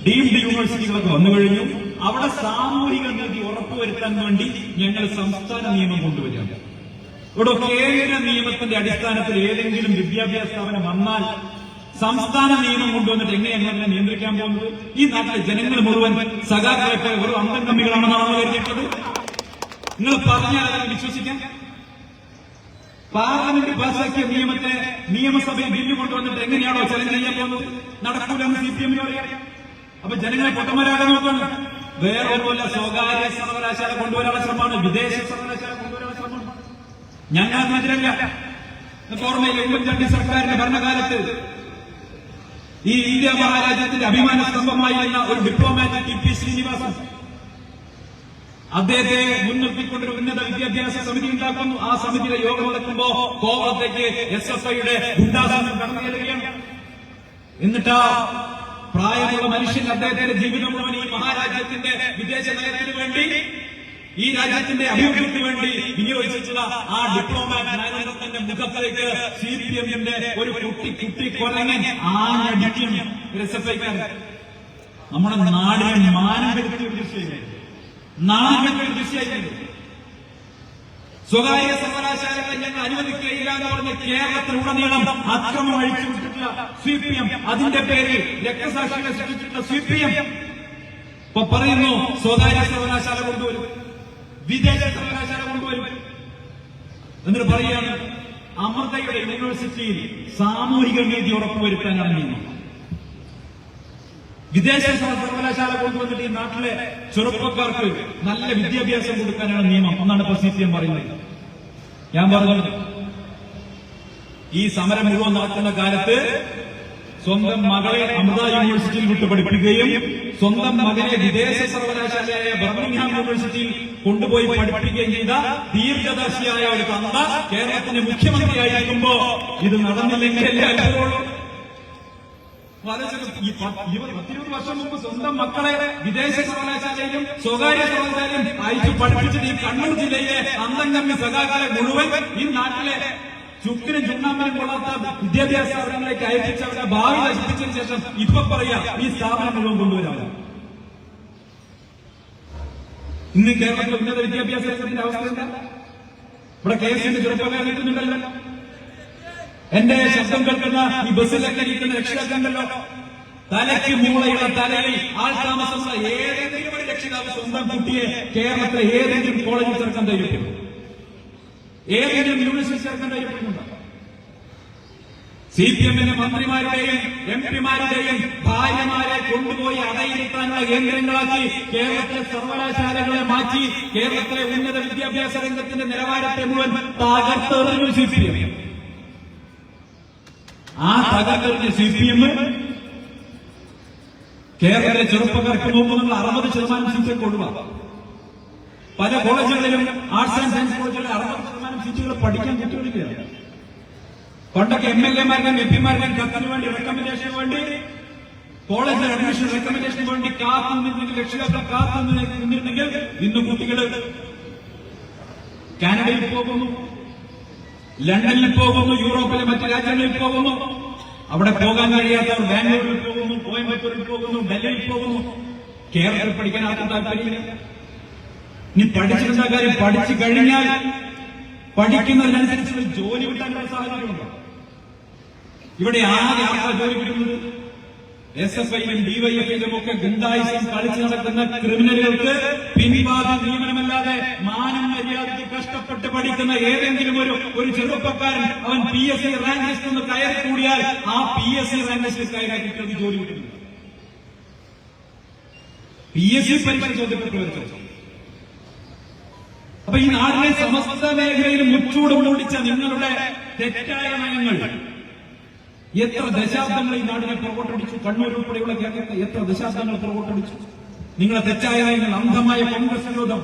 ഡീംഡ് യൂണിവേഴ്സിറ്റികളൊക്കെ വന്നു കഴിഞ്ഞു. അവിടെ സാമൂഹിക നീതി ഉറപ്പുവരുത്താൻ വേണ്ടി ഞങ്ങൾ സംസ്ഥാന നിയമം കൊണ്ടുവരികയാണ്. ഇവിടെ കേന്ദ്ര നിയമത്തിന്റെ അടിസ്ഥാനത്തിൽ ഏതെങ്കിലും വിദ്യാഭ്യാസ സ്ഥാപനം വന്നാൽ സംസ്ഥാന നിയമം കൊണ്ടുവന്നിട്ട് എങ്ങനെയാണ് നിയന്ത്രിക്കാൻ പോകുന്നത്? ഈ നാട്ടിലെ ജനങ്ങൾ മുഴുവൻ സഖാക്കളെ ഒരു അന്തം കമ്മികളാണെന്നാണ് കരുതിയിട്ടുള്ളത്. നിങ്ങൾ പറഞ്ഞാൽ അതിനെ വിശ്വസിക്കാം? പാർലമെന്റ് പാസാക്കിയ നിയമത്തെ നിയമസഭയിൽ ബില്ല് കൊണ്ടുവന്നിട്ട് എങ്ങനെയാണോ ചലഞ്ച് ചെയ്യാൻ പോകുന്നത്? നടക്കൂലെന്ന് CPM അറിയാം. അപ്പൊ ജനങ്ങളെ പൊട്ടന്മാരാകാൻ നോക്കാണ്. വേറെ ഒന്നുമല്ല, സ്വകാര്യ സർവകലാശാല കൊണ്ടുവരാനുള്ള ശ്രമമാണ്, വിദേശ സർവകലാശാല കൊണ്ടുവരാനുള്ള ശ്രമമാണ്. ഞങ്ങൾ അതിനെതിരല്ല. ഓർമ്മയില്ല, ഉമ്മൻചാണ്ടി സർക്കാരിന്റെ ഭരണകാലത്ത് ഈ ഇന്ത്യ മഹാരാജ്യത്തിന്റെ അഭിമാന സ്തംഭമായിരുന്ന ഒരു ഡിപ്ലോമാറ്റ് TP ശ്രീനിവാസൻ, അദ്ദേഹത്തെ മുൻനിർത്തിക്കൊണ്ടൊരു ഉന്നത വിദ്യാഭ്യാസ സമിതി ഉണ്ടാക്കുന്നു. ആ സമിതിയുടെ യോഗം നടക്കുമ്പോ കോവളത്തേക്ക് SFIയുടെ ഗുണ്ടാസംഘം കടന്നു ചെല്ലുകയാണ്. എന്നിട്ട് പ്രായമുള്ള മനുഷ്യൻ അദ്ദേഹത്തിന്റെ ജീവിതം മുഴുവൻ ഈ മഹാരാജ്യത്തിന്റെ വിദേശ നയത്തിന് വേണ്ടി, ഈ രാജ്യത്തിന്റെ അഭിവൃദ്ധിക്ക് വേണ്ടി വിനിയോഗിച്ചിട്ടുള്ള ആ ഡിപ്ലോമാറ്റ് നയതന്ത്രത്തിന്റെ മുഖത്തേക്ക് CPMന്റെ ഒരു കുട്ടി കൊരങ്ങൻ ആഞ്ഞടിക്കും SFIക്കാരൻ. നമ്മുടെ നാടിനെ മാനം കെടുത്തിയ ദൃശ്യമായി, നാടിന്റെ ദൃശ്യമായിരുന്നു. സ്വകാര്യ സർവകലാശാലകളെ ഞങ്ങൾ അനുവദിക്കുകയില്ല എന്ന് പറഞ്ഞ് കേരളത്തിലുടനീളം അക്രമം അഴിച്ചുവിട്ടിട്ടുള്ള CPM, അതിന്റെ പേരിൽ രക്തസാക്ഷികളെ സൃഷ്ടിച്ചിട്ടുള്ള CPM ഇപ്പൊ പറയുന്നു സ്വകാര്യ സർവകലാശാല കൊണ്ടുവരും, വിദേശ സർവകലാശാല കൊണ്ടുവരും. എന്നിട്ട് പറയുകയാണ് അമൃതയുടെ യൂണിവേഴ്സിറ്റിയിൽ സാമൂഹിക നീതി ഉറപ്പുവരുത്താനാണ് നിയമം. വിദേശ സർവകലാശാല കൊണ്ടുവന്നിട്ട് ഈ നാട്ടിലെ ചെറുപ്പക്കാർക്ക് നല്ല വിദ്യാഭ്യാസം കൊടുക്കാനാണ് നിയമം എന്നാണ് ഇപ്പൊ CPM പറയുന്നത്. ഞാൻ പറഞ്ഞത്, ഈ സമരം മുഴുവൻ നടക്കുന്ന കാലത്ത് സ്വന്തം മകളെ അമൃത യൂണിവേഴ്സിറ്റിയിൽ വിട്ട് പഠിപ്പിക്കുകയും സ്വന്തം മകനെ വിദേശ സർവകലാശാലയായ ബർമിംഗ്ഹാം യൂണിവേഴ്സിറ്റിയിൽ കൊണ്ടുപോയി പഠിപ്പിക്കുകയും ചെയ്ത ദീർഘദർശിയായ ഒരു തന്ത കേരളത്തിന്റെ മുഖ്യമന്ത്രിയായിരിക്കുമ്പോ ഇത് നടന്നില്ലെങ്കിലല്ലേ അത്ഭുതമുള്ളൂ. ഈ 10-20 വർഷം മുമ്പ് സ്വന്തം മക്കളെ വിദേശ സർവകലാശാലയിലും സ്വകാര്യ സർവകലാശാലയിലും അയച്ചു പഠിപ്പിച്ചിട്ട് ഈ കണ്ണൂർ ജില്ലയിലെ അന്തം കമ്മി സഖാക്കളെ മുഴുവൻ ഈ നാട്ടിലെ ചുക്കിനും ചുണ്ണാമ്പിനും കൊള്ളാത്ത വിദ്യാഭ്യാസ സ്ഥാപനങ്ങളിലേക്ക് അയപ്പിച്ച് അവരുടെ ഭാവി നശിപ്പിച്ചതിന് ശേഷം ഇപ്പൊ പറയാം ഈ സ്ഥാപനം മുഴുവൻ കൊണ്ടുവരാം. ഇന്ന് കേരളത്തിലെ ഉന്നത വിദ്യാഭ്യാസ രംഗത്തിന്റെ അവസ്ഥ എന്താ? ഇവിടെ കേസിന്റെ ചെറുപ്പക്കാർ നിൽക്കുന്നുണ്ടല്ലോ. എന്റെ ശബ്ദം കേൾക്കുന്ന ഈ ബസ്സിലൊക്കെ ഇരിക്കുന്ന രക്ഷിതാക്കളുണ്ടല്ലോ, തലയ്ക്ക് മൂളയുള്ള തലയിൽ ആൾ താമസമുള്ള ഏതെങ്കിലും ഒരു രക്ഷിതാവ് സ്വന്തം കുട്ടിയെ കേരളത്തിലെ ഏതെങ്കിലും കോളേജിൽ ചേർക്കാൻ ധൈര്യപ്പെടും, ഏതെങ്കിലും യൂണിവേഴ്സിറ്റി ചേർക്കാൻ ധൈര്യപ്പെടുന്നുണ്ടോ? CPMന്റെ മന്ത്രിമാരുടെയും MP-മാരുടെയും ഭാര്യമാരെ കൊണ്ടുപോയി അടയിരുത്താനുള്ള കേന്ദ്രങ്ങളാക്കി കേരളത്തിലെ സർവകലാശാലകളെ മാറ്റി കേരളത്തിലെ ഉന്നത വിദ്യാഭ്യാസ രംഗത്തിന്റെ നിലവാരത്തെ മുഴുവൻ തകർത്തെറിഞ്ഞു CPM. ആ തകർത്തെറിഞ്ഞ CPM കേരളത്തിലെ ചെറുപ്പക്കാർക്ക് മുമ്പ് നിങ്ങൾ 60% സീറ്റുകൾ കൊടുക്കുക. പല കോളേജുകളിലും ആർട്സ് ആൻഡ് സയൻസ് കോളേജുകളിൽ 60% സീറ്റുകൾ പഠിക്കാൻ കുട്ടികളില്ല. പണ്ടൊക്കെ MLA-മാരുടെയും MP-മാരുടെയും കത്തിന് വേണ്ടി റെക്കമെൻഡേഷന് വേണ്ടി കോളേജിൽ അഡ്മിഷൻ റെക്കമെൻഡേഷന് വേണ്ടി കാത്തു നിന്നിരുന്നെങ്കിൽ, രക്ഷിതാക്കൾ കാത്തു നിന്നിരുന്നെങ്കിൽ ഇന്ന് കുട്ടികൾ കാനഡയിൽ പോകുന്നു, ലണ്ടനിൽ പോകുന്നു, യൂറോപ്പിലെ മറ്റ് രാജ്യങ്ങളിൽ പോകുന്നു. അവിടെ പോകാൻ കഴിയാത്തവർ ബാംഗ്ലൂരിൽ പോകുന്നു, കോയമ്പത്തൂരിൽ പോകുന്നു, ഡൽഹിയിൽ പോകുന്നു. കേരളത്തിൽ പഠിക്കാൻ ആർക്കും താല്പര്യമില്ല. ഇനി പഠിച്ചിരുന്ന കാര്യം പഠിച്ചു കഴിഞ്ഞാൽ പഠിക്കുന്നതിനനുസരിച്ച് ജോലി കിട്ടാനുള്ള സാഹചര്യമുണ്ടോ? ഇവിടെ ആകെ ആർക്കാ ജോലി കിട്ടുന്നത്? SFIയിലും DYFIയിലും ഒക്കെ ഗുണ്ടായിസം കളിച്ചു നടക്കുന്ന ക്രിമിനലുകൾക്ക് പിൻവാതി നിയമനമല്ലാതെ മാനം മര്യാദയ്ക്ക് കഷ്ടപ്പെട്ട് പഠിക്കുന്ന ഏതെങ്കിലും ഒരു ചെറുപ്പക്കാരൻ അവൻ PSC റാങ്ക് ലിസ്റ്റ് ഒന്ന് കയറി കൂടിയാൽ ആ PSC റാങ്ക് ലിസ്റ്റിൽ കയറി കിട്ടുന്നത് ജോലി കിട്ടുന്നു. PSC പരീക്ഷ ചോദ്യപ്പെട്ടു വരുന്നത്. അപ്പൊ ഈ നാടിനെ സമസ്ത മേഖലയിൽ മുച്ചൂട് മൂടിച്ച നിങ്ങളുടെ തെറ്റായ നയങ്ങൾ എത്ര ദശാബ്ദങ്ങൾ ഈ നാടിനെ പുറകോട്ടടിച്ചു. കണ്ണൂർ ഉൾപ്പെടെയുള്ള കേരളത്തെ എത്ര ദശാബ്ദങ്ങൾ പുറകോട്ടടിച്ചു. നിങ്ങളെ തെറ്റായ നയങ്ങൾ, അന്ധമായ കോൺഗ്രസ് വിരോധം,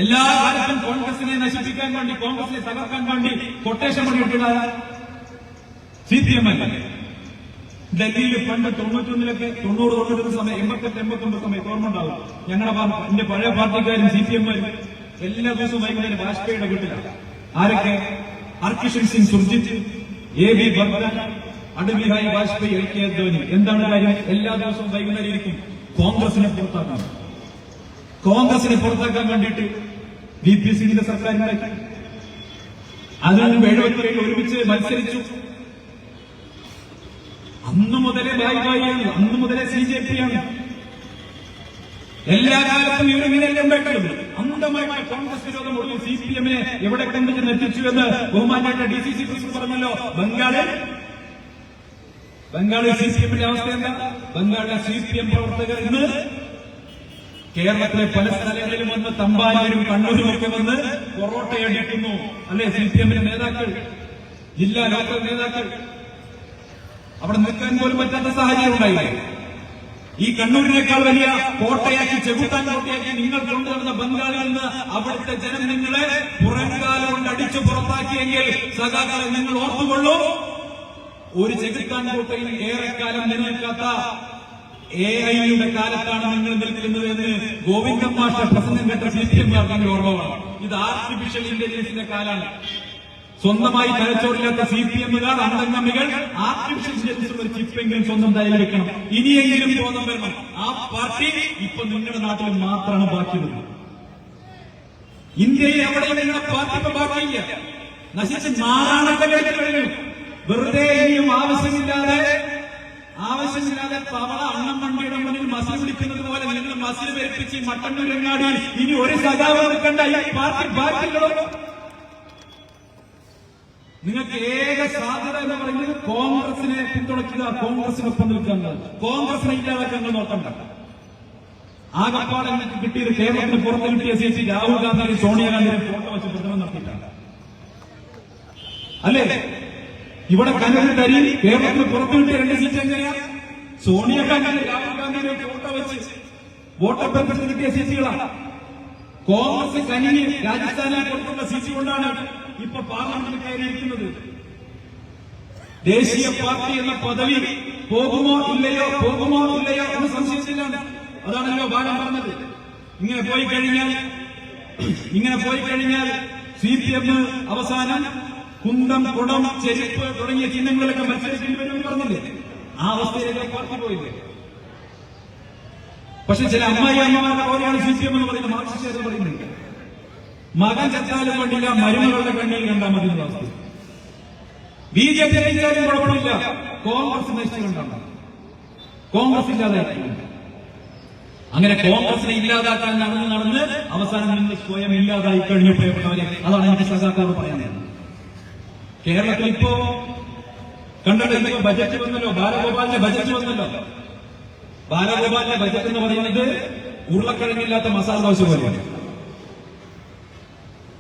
എല്ലാ കാലത്തും കോൺഗ്രസിനെ നശിപ്പിക്കാൻ വേണ്ടി, കോൺഗ്രസിനെ തകർക്കാൻ വേണ്ടി കൊട്ടേഷൻ പണിയിട്ടുള്ള CPM അല്ല. ഡൽഹിയിൽ പണ്ട് 91-ലൊക്കെ 90 സമയം 88-89 സമയത്ത് ഓർമ്മ ഉണ്ടാവും. ഞങ്ങളുടെ എന്റെ പഴയ പാർട്ടിക്കാരും CPM-മാരും എല്ലാ ദിവസവും വൈകുന്നേരം വാജ്പേയിയുടെ വീട്ടിലാണ്. ആരൊക്കെ? Harkishan Singh Surjit, AB Bardhan, Atal Bihari Vajpayee, LK Advani. എന്താണ് കാര്യം? എല്ലാ ദിവസവും വൈകുന്നേരം ഇരിക്കും. കോൺഗ്രസിനെ പുറത്താക്കാൻ വേണ്ടിയിട്ട് VP സിംഗിന്റെ സർക്കാർ ഉണ്ടാക്കി. അതിനു മുമ്പ് 77 ഒരുമിച്ച് മത്സരിച്ചു. അന്നു മുതലേ ഭായിയാണ്, അന്നു മുതലേ CJP-യാണ്. എല്ലാ കാലത്തും ഇവരിങ്ങനെയല്ലേ ഉണ്ടായിട്ടുള്ളത്. അന്ധമായിട്ട് കോൺഗ്രസ് വിരോധം ഒടുവിൽ CPM-നെ എവിടെ കൊണ്ടുചെന്ന് എത്തിച്ചു എന്ന് ബഹുമാനായിട്ട് DCC പ്രസിഡന്റ് പറഞ്ഞല്ലോ. ബംഗാളിൽ CPM-ന്റെ അവസ്ഥ എന്താ? ബംഗാളിലെ CPM പ്രവർത്തകർ ഇന്ന് കേരളത്തിലെ പല സ്ഥലങ്ങളിലും വന്ന് തമ്പാനൂരും കണ്ണൂരും ഒക്കെ വന്ന് പൊറോട്ടയടിക്കുന്നു. അല്ലെ? CPM-ന്റെ നേതാക്കൾ, ജില്ലാ ലോക്കൽ നേതാക്കൾ അവിടെ നിൽക്കാൻ പോലും പറ്റാത്ത സാഹചര്യം ഉണ്ടായില്ലേ? ഈ കണ്ണൂരിനേക്കാൾ വലിയ കോട്ടയാക്കി, ചെകുത്താൻ കോട്ടയാക്കി നിങ്ങൾ കൊണ്ടു നടന്ന ബംഗാളിൽ നിന്ന് അവിടുത്തെ ജനം നിങ്ങളെ പുറംകാലം കൊണ്ട് അടിച്ചു പുറത്താക്കിയെങ്കിൽ സഖാക്കളെ നിങ്ങൾ ഓർത്തുകൊള്ളൂ, ഒരു ചെകുത്താൻ കോട്ടയിൽ ഏറെക്കാലം നിലനിൽക്കാത്ത AI-യുടെ കാലത്താണ് നിങ്ങൾ നിൽക്കുന്നത് എന്ന് ഗോവിന്ദൻ മാഷ പ്രസംഗം കേട്ട CPM-കാർക്ക് നിങ്ങൾ ഓർമ്മ വേണം. ഇത് ആർട്ടിഫിഷ്യൽ ഇന്റലിജൻസിന്റെ കാലാണ്. സ്വന്തമായി തലച്ചോറില്ലാത്ത CPM-കാർ, അന്തംഗമികൾ ആർട്ടിഫിഷ്യൽ ഇന്റലിജൻസ് ഒരു ചിപ്പെങ്കിലും സ്വന്തം തലയിൽ വെക്കണം. ഇനിയെങ്കിലും ബോധം വരണം. ആ പാർട്ടി ഇപ്പൊ നിങ്ങളുടെ നാട്ടിൽ മാത്രമാണ് ബാക്കിയുള്ളത്. ഇന്ത്യയിൽ എവിടെയും നിങ്ങളുടെ പാർട്ടി ഇപ്പൊ ബാക്കിയില്ല. നശിച്ച് മാറാണക്കലേക്ക് കഴിഞ്ഞു. വെറുതെ ഇനിയും ആവശ്യമില്ലാതെ പവള അണ്ണം വണ്ടിയുടെ മുന്നിൽ മസിൽ വിളിക്കുന്നത് പോലെ നിങ്ങൾ മസിൽ വെപ്പിച്ച് മട്ടന്നൂരങ്ങാടിയിൽ ഇനി ഒരു സഖാവ് നിൽക്കണ്ട. ഈ പാർട്ടി ബാക്കിയുള്ളൂ. നിങ്ങൾക്ക് ഏക സാധ്യത എന്ന് പറയുന്നത് കോൺഗ്രസിനെ പിന്തുണയ്ക്കുക, കോൺഗ്രസിനൊപ്പം നിൽക്കുക. കോൺഗ്രസിനെ ഇല്ലാതാക്കാൻ നിങ്ങൾ നോക്കണ്ട. ആകപ്പാടെ നിങ്ങൾക്ക് കിട്ടിയത് കേരളത്തിന് പുറത്ത് കിട്ടിയ സീറ്റ് രാഹുൽ ഗാന്ധിയും സോണിയാഗാന്ധിയും ഫോട്ടോ വെച്ച് പ്രചരണം നടത്തിയിട്ടാണ്. അല്ലേ? ഇവിടെ കണ്ണൂർ തരി കേരളത്തിന് പുറത്ത് കിട്ടിയ 2 സീറ്റ് എങ്ങനെയാ? സോണിയാഗാന്ധിയും രാഹുൽ ഗാന്ധിയും ഫോട്ടോ വെച്ച് വോട്ടഭ്യർത്ഥന കിട്ടിയ സീറ്റുകളാണ്. കോൺഗ്രസ് കനിഞ്ഞ് രാജസ്ഥാനിൽ കൊടുക്കുന്ന സീറ്റ് കൊണ്ടാണ് ഇപ്പൊ പാർലമെന്റിൽ കയറിയിരിക്കുന്നത്. ദേശീയ പാർട്ടി എന്ന പദവി പോകുമോ ഇല്ലയോ എന്ന് സംശയിച്ചില്ലാണ്. അതാണല്ലോ ബാലൻ പറഞ്ഞത്. ഇങ്ങനെ പോയി കഴിഞ്ഞാൽ CPM അവസാനം കുന്തം, കുടം, ചെരുപ്പ് തുടങ്ങിയ ചിഹ്നങ്ങളിലൊക്കെ മത്സരിക്കേണ്ടി വരുമെന്ന് പറഞ്ഞില്ലേ? ആ അവസ്ഥയിലേക്ക് പാർട്ടി പോയില്ലേ? പക്ഷെ ചില അമ്മമാരുടെ പോലെയാണ് CPM എന്ന് പറയുന്നത്. മാർക്സിസ്റ്റ് പറയുന്നത് മകൻ ചത്താലും വേണ്ടില്ല, മരുമകളുടെ കണ്ണിൽ കണ്ടാൽ മതി എന്ന അവസ്ഥ. BJP ജയിച്ചാലും കുഴപ്പമില്ല, കോൺഗ്രസ് നശിച്ചു കണ്ടാണ്. കോൺഗ്രസ് ഇല്ലാതാക്കി. അങ്ങനെ കോൺഗ്രസിനെ ഇല്ലാതാക്കാൻ നടന്ന് അവസാനം നിന്ന് സ്വയം ഇല്ലാതായി കഴിഞ്ഞു പ്രിയപ്പെട്ടവരെ. അതാണ് എനിക്ക് സഖാക്കളോട് പറയാനുള്ളത്. കേരളത്തിൽ ഇപ്പോ കണ്ടല്ലോ, ബജറ്റ് വന്നല്ലോ, ബാലഗോപാലിന്റെ ബജറ്റ് വന്നല്ലോ. ബാലഗോപാലിന്റെ ബജറ്റ് എന്ന് പറയുന്നത് ഉരുളക്കിഴങ്ങില്ലാത്ത മസാല ദോശ പോലെയാണ്.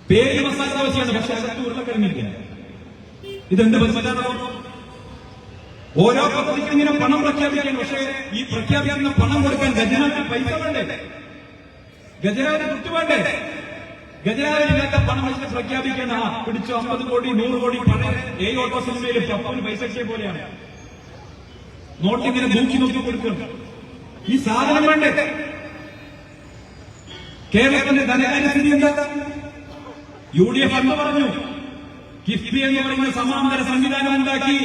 പേര് മസാല ദോശയാണ്, പക്ഷെ അകത്ത് ഉരുളക്കിഴങ്ങില്ല. ഇതെന്ത് ബജറ്റാണോ? ഓരോ പദ്ധതിക്കും ഇങ്ങനെ പണം പ്രഖ്യാപിക്കണം. പക്ഷേ ഈ പ്രഖ്യാപിക്കുന്ന പണം കൊടുക്കാൻ ഖജനാവിന് പൈസ വേണ്ടേ? ഖജനാവിന് കുട്ടി വേണ്ടേ? ഖജനാവിനില്ലാത്ത പണം വെച്ച് പ്രഖ്യാപിക്കുന്ന പിടിച്ചു 50 കോടി 100 കോടി പണം ഓട്ടോ സിനിമയിൽ പപ്പന് പൈസ പോലെയാണ്. നോട്ടിങ്ങനെ നോക്കി കൊടുക്കണം. ഈ സാധനം വേണ്ടേ? കേരളത്തിന്റെ ധനകാര്യസ്ഥിതി എന്താ? UDF അന്ന് പറഞ്ഞു കിഫ്ബി എന്ന് പറയുന്ന സമാന്തര സംവിധാനം ഉണ്ടാക്കി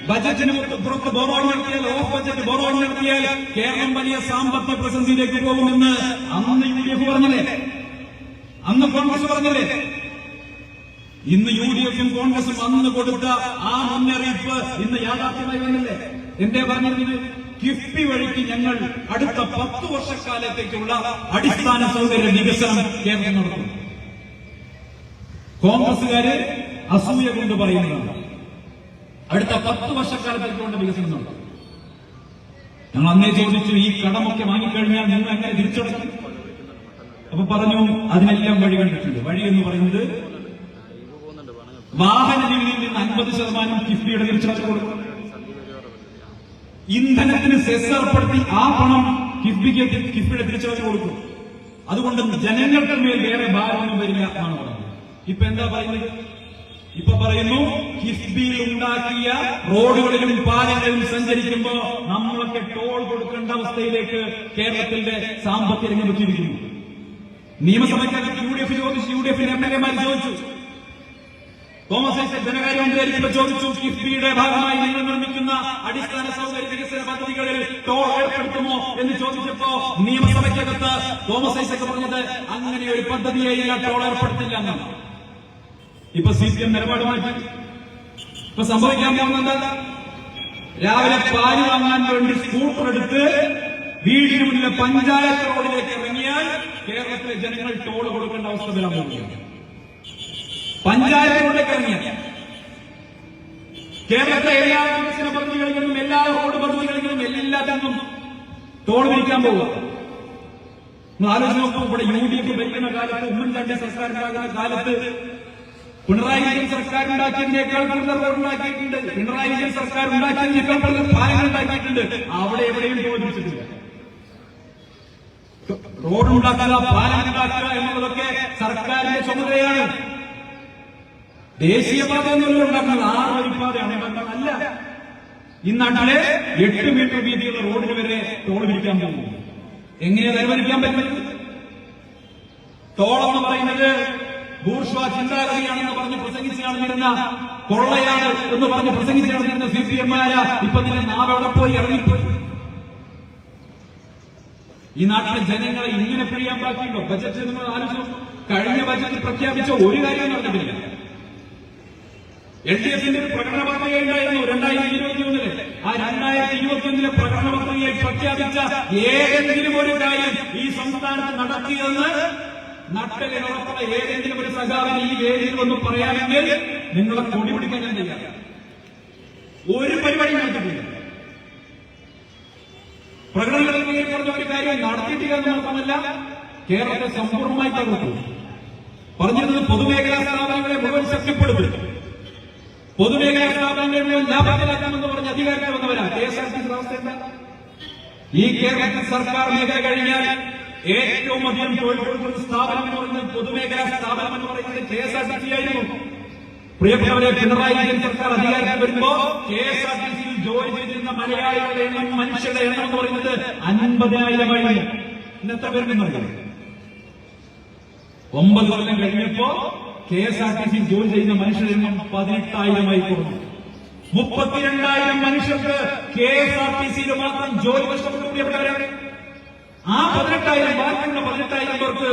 ബജറ്റിന് പുറത്ത് ബോറോയിങ് നടത്തിയാൽ, ഓഫ് ബജറ്റ് ബോറോയിങ് നടത്തിയാൽ കേരളം വലിയ സാമ്പത്തിക പ്രതിസന്ധിയിലേക്ക് പോകുമെന്ന് അന്ന് UDF പറഞ്ഞില്ലേ? അന്ന് കോൺഗ്രസ് പറഞ്ഞില്ലേ? ഇന്ന് UDFും കോൺഗ്രസും അന്ന് കൊടുത്ത ആ മുന്നറിയിപ്പ് ഇന്ന് യാഥാർത്ഥ്യമായി വന്നില്ലേ? എന്തേ പറഞ്ഞിരുന്നത്? കിഫ്ബി വഴിക്ക് ഞങ്ങൾ അടുത്ത 10 വർഷക്കാലത്തേക്കുള്ള അടിസ്ഥാന സൗകര്യ വികസനം കേരളം നടത്തും. കോൺഗ്രസുകാര് അസൂയ കൊണ്ട് പറയുന്നതാണ് അടുത്ത 10 വർഷക്കാലത്തേക്കുള്ള വികസനം നടത്തും. ഞങ്ങൾ അന്നേ ചോദിച്ചു, ഈ കടമൊക്കെ വാങ്ങിക്കഴിഞ്ഞാൽ നിങ്ങൾ എങ്ങനെ തിരിച്ചടക്കും? അപ്പൊ പറഞ്ഞു, അതിനെല്ലാം വഴി കണ്ടിട്ടുണ്ട്. വഴി എന്ന് പറയുന്നത് വാഹന നികുതിയിൽ നിന്ന് 50% കിഫ്ബിയുടെ തിരിച്ചടച്ചു കൊടുക്കും. ഇന്ധനത്തിന് സെസ് ഏർപ്പെടുത്തി ആ പണം കിഫ്ബിയുടെ തിരിച്ചടച്ചു കൊടുക്കും. അതുകൊണ്ട് ജനങ്ങൾക്ക് മേൽ വേറെ ഭാരമൊന്നും വരില്ല എന്നാണ് പറയുന്നത്. ഇപ്പൊ എന്താ പറയുന്നത്? ഇപ്പൊ പറയുന്നു, കിഫ്ബിയിൽ ഉണ്ടാക്കിയ റോഡുകളിലും പാലങ്ങളിലും സഞ്ചരിക്കുമ്പോ നമ്മളൊക്കെ ടോൾ കൊടുക്കേണ്ട അവസ്ഥയിലേക്ക് കേരളത്തിന്റെ സാമ്പത്തിക രംഗം എത്തിയിരിക്കുന്നു. നിയമസഭയ്ക്കകത്ത് യുഡിഎഫിന്റെ MLA ചോദിച്ചു, തോമസ് ഐസക് ധനകാര്യമന്ത്രിയായിരിക്കുമ്പോൾ ചോദിച്ചു, കിഫ്ബിയുടെ ഭാഗമായി നിങ്ങൾ നിർമ്മിക്കുന്ന അടിസ്ഥാന സൗകര്യ വികസന പദ്ധതികളിൽ ടോൾ ഏർപ്പെടുത്തുമോ എന്ന് ചോദിച്ചപ്പോ നിയമസഭയ്ക്കകത്ത് തോമസ് ഐസക് പറഞ്ഞത് അങ്ങനെ ഒരു പദ്ധതിയായില്ല, ടോൾ ഏർപ്പെടുത്തില്ല എന്നാണ്. ഇപ്പൊ CPM നിലപാട് മാറ്റി. ഇപ്പൊ സംഭവിക്കാൻ പോകുന്നത്, രാവിലെ പാല് വാങ്ങാൻ വേണ്ടി സ്കൂട്ടർ എടുത്ത് വീടിന് മുന്നിലെ പഞ്ചായത്ത് റോഡിലേക്ക് ഇറങ്ങിയാൽ കേരളത്തിലെ ജനങ്ങൾ ടോൾ കൊടുക്കേണ്ട അവസ്ഥ വരാൻ പോകുകയാണ്. പഞ്ചായത്ത് റോഡിലേക്ക് ഇറങ്ങിയാൽ കേരളത്തിലെ എല്ലാ വികസന പദ്ധതികളിലും, എല്ലാ റോഡ് പദ്ധതികളിലും എല്ലാത്തിനും ടോൾ പിരിക്കാൻ പോകുക. ആലോചിച്ച് നോക്കൂ, ഇവിടെ UDF ഭരിക്കുന്ന കാലത്ത്, ഉമ്മൻചാണ്ടി സർക്കാരുണ്ടാകുന്ന കാലത്ത് പിണറായി വിജയൻ സർക്കാർ ഉണ്ടാക്കിയതിനേക്കാൾ കൂടുതൽ റോഡ് ഉണ്ടാക്കിയിട്ടുണ്ട്. പിണറായി വിജയൻ സർക്കാർ ഉണ്ടാക്കിയതിനേക്കാൾ കൂടുതൽ പാലങ്ങൾ ഉണ്ടാക്കിയിട്ടുണ്ട്. അവിടെ എവിടെയും തോന്നിച്ചിട്ടില്ല. റോഡുണ്ടാക്കുക, പാലം ഉണ്ടാക്കുക എന്നുള്ളതൊക്കെ സർക്കാരിന്റെ ചുമതലയാണ്. ദേശീയപാത എന്നുള്ള ഉണ്ടാക്കുന്നത് 6 വരിപ്പാതയാണ് ഉണ്ടാക്കുന്നതല്ല. ഈ നാട്ടിലെ 8 മീറ്റർ വീതിയുള്ള റോഡിന് വരെ ടോൾ പിരിക്കാൻ പോകുന്നു. എങ്ങനെയാണ് അനുവദിക്കാൻ പറ്റുന്നത്? ടോൾ എന്ന് പറയുന്നത് ബൂർഷ്വാ ചിന്താഗതിയാണെന്ന് പറഞ്ഞ് പ്രസംഗിച്ച് നടന്നിരുന്ന, കൊള്ളയാണ് എന്ന് പറഞ്ഞ് പ്രസംഗിച്ച് നടന്നിരുന്ന CPM-മാരാ ഇപ്പൊ തന്നെ നാവെവിടെ പോയി ഇറങ്ങിപ്പോയി. ഈ നാട്ടിലെ ജനങ്ങളെ ഇങ്ങനെ പിഴിയാൻ ബാക്കിയുണ്ടോ? ബജറ്റ് നിങ്ങൾ ആലോചിച്ചു. കഴിഞ്ഞ ബജറ്റ് പ്രഖ്യാപിച്ച ഒരു കാര്യം നടന്നിട്ടില്ല. LDFന്റെ ഒരു പ്രകടന പത്രികയുണ്ടായിരുന്നു 2021. ആ 2021 പ്രകടന പത്രികയിൽ പ്രഖ്യാപിച്ച ഏതെങ്കിലും ഒരു കാര്യം ഈ സംസ്ഥാനത്ത് നടത്തിയെന്ന് നട്ടലിനുറപ്പുള്ള ഏതെങ്കിലും ഒരു സഖാവിന് ഈ വേദിയിൽ ഒന്ന് പറയാമെങ്കിൽ നിങ്ങളെ കൊടി പിടിക്കാൻ ഞാൻ തയ്യാറാണ്. ഒരു പരിപാടി നടത്തിയിട്ടില്ല. പ്രകടന പത്രികയിൽ പറഞ്ഞ ഒരു കാര്യം നടത്തിയിട്ടില്ല എന്ന് മാത്രമല്ല, കേരളത്തെ സമ്പൂർണ്ണമായി തകർത്തു. പറഞ്ഞിരുന്നത് പൊതുമേഖലാ സ്ഥാപനങ്ങളെ മുഴുവൻ ശക്തിപ്പെടുത്തും, പൊതുമേഖലാ സ്ഥാപനങ്ങളെ മുഴുവൻ ലാഭത്തിലാക്കാമെന്ന് പറഞ്ഞ് അധികാരത്തിൽ വന്നവരാണ്. KSRTC അവസ്ഥ എന്താ? ഈ കേരളത്തിൽ സർക്കാർ മേഖല കഴിഞ്ഞാൽ ഏറ്റവും അധികം തൊഴിൽ കൊടുക്കുന്ന സ്ഥാപനം എന്ന് പറയുന്നത്, പൊതുമേഖലാ സ്ഥാപനം എന്ന് പറയുന്നത് KSRTC ആയിരുന്നു. പ്രിയപ്പെട്ടവരെ, പിണറായി വിജയൻ സർക്കാർ അധികാരത്തിൽ വരുമ്പോ KSRTCയിൽ ജോലി ചെയ്തിരുന്ന മലയാളികളുടെ എണ്ണം, മനുഷ്യരുടെ എണ്ണം എന്ന് പറയുന്നത് 50,000 കഴിഞ്ഞു. ഇന്നത്തെ പേരുണ്ടെന്നറിയാം. 9 കൊല്ലം കഴിഞ്ഞപ്പോ KSRTCയിൽ ജോലി ചെയ്യുന്ന മനുഷ്യരുടെ എണ്ണം 18,000 കുറഞ്ഞു. 32,000 മനുഷ്യർക്ക് KSRTCയിൽ മാത്രം ജോലി നഷ്ടപ്പെട്ടു. പ്രിയപ്പെട്ടവരെ, ആ 18,000 ബാക്കിയുള്ള 18,000 പേർക്ക്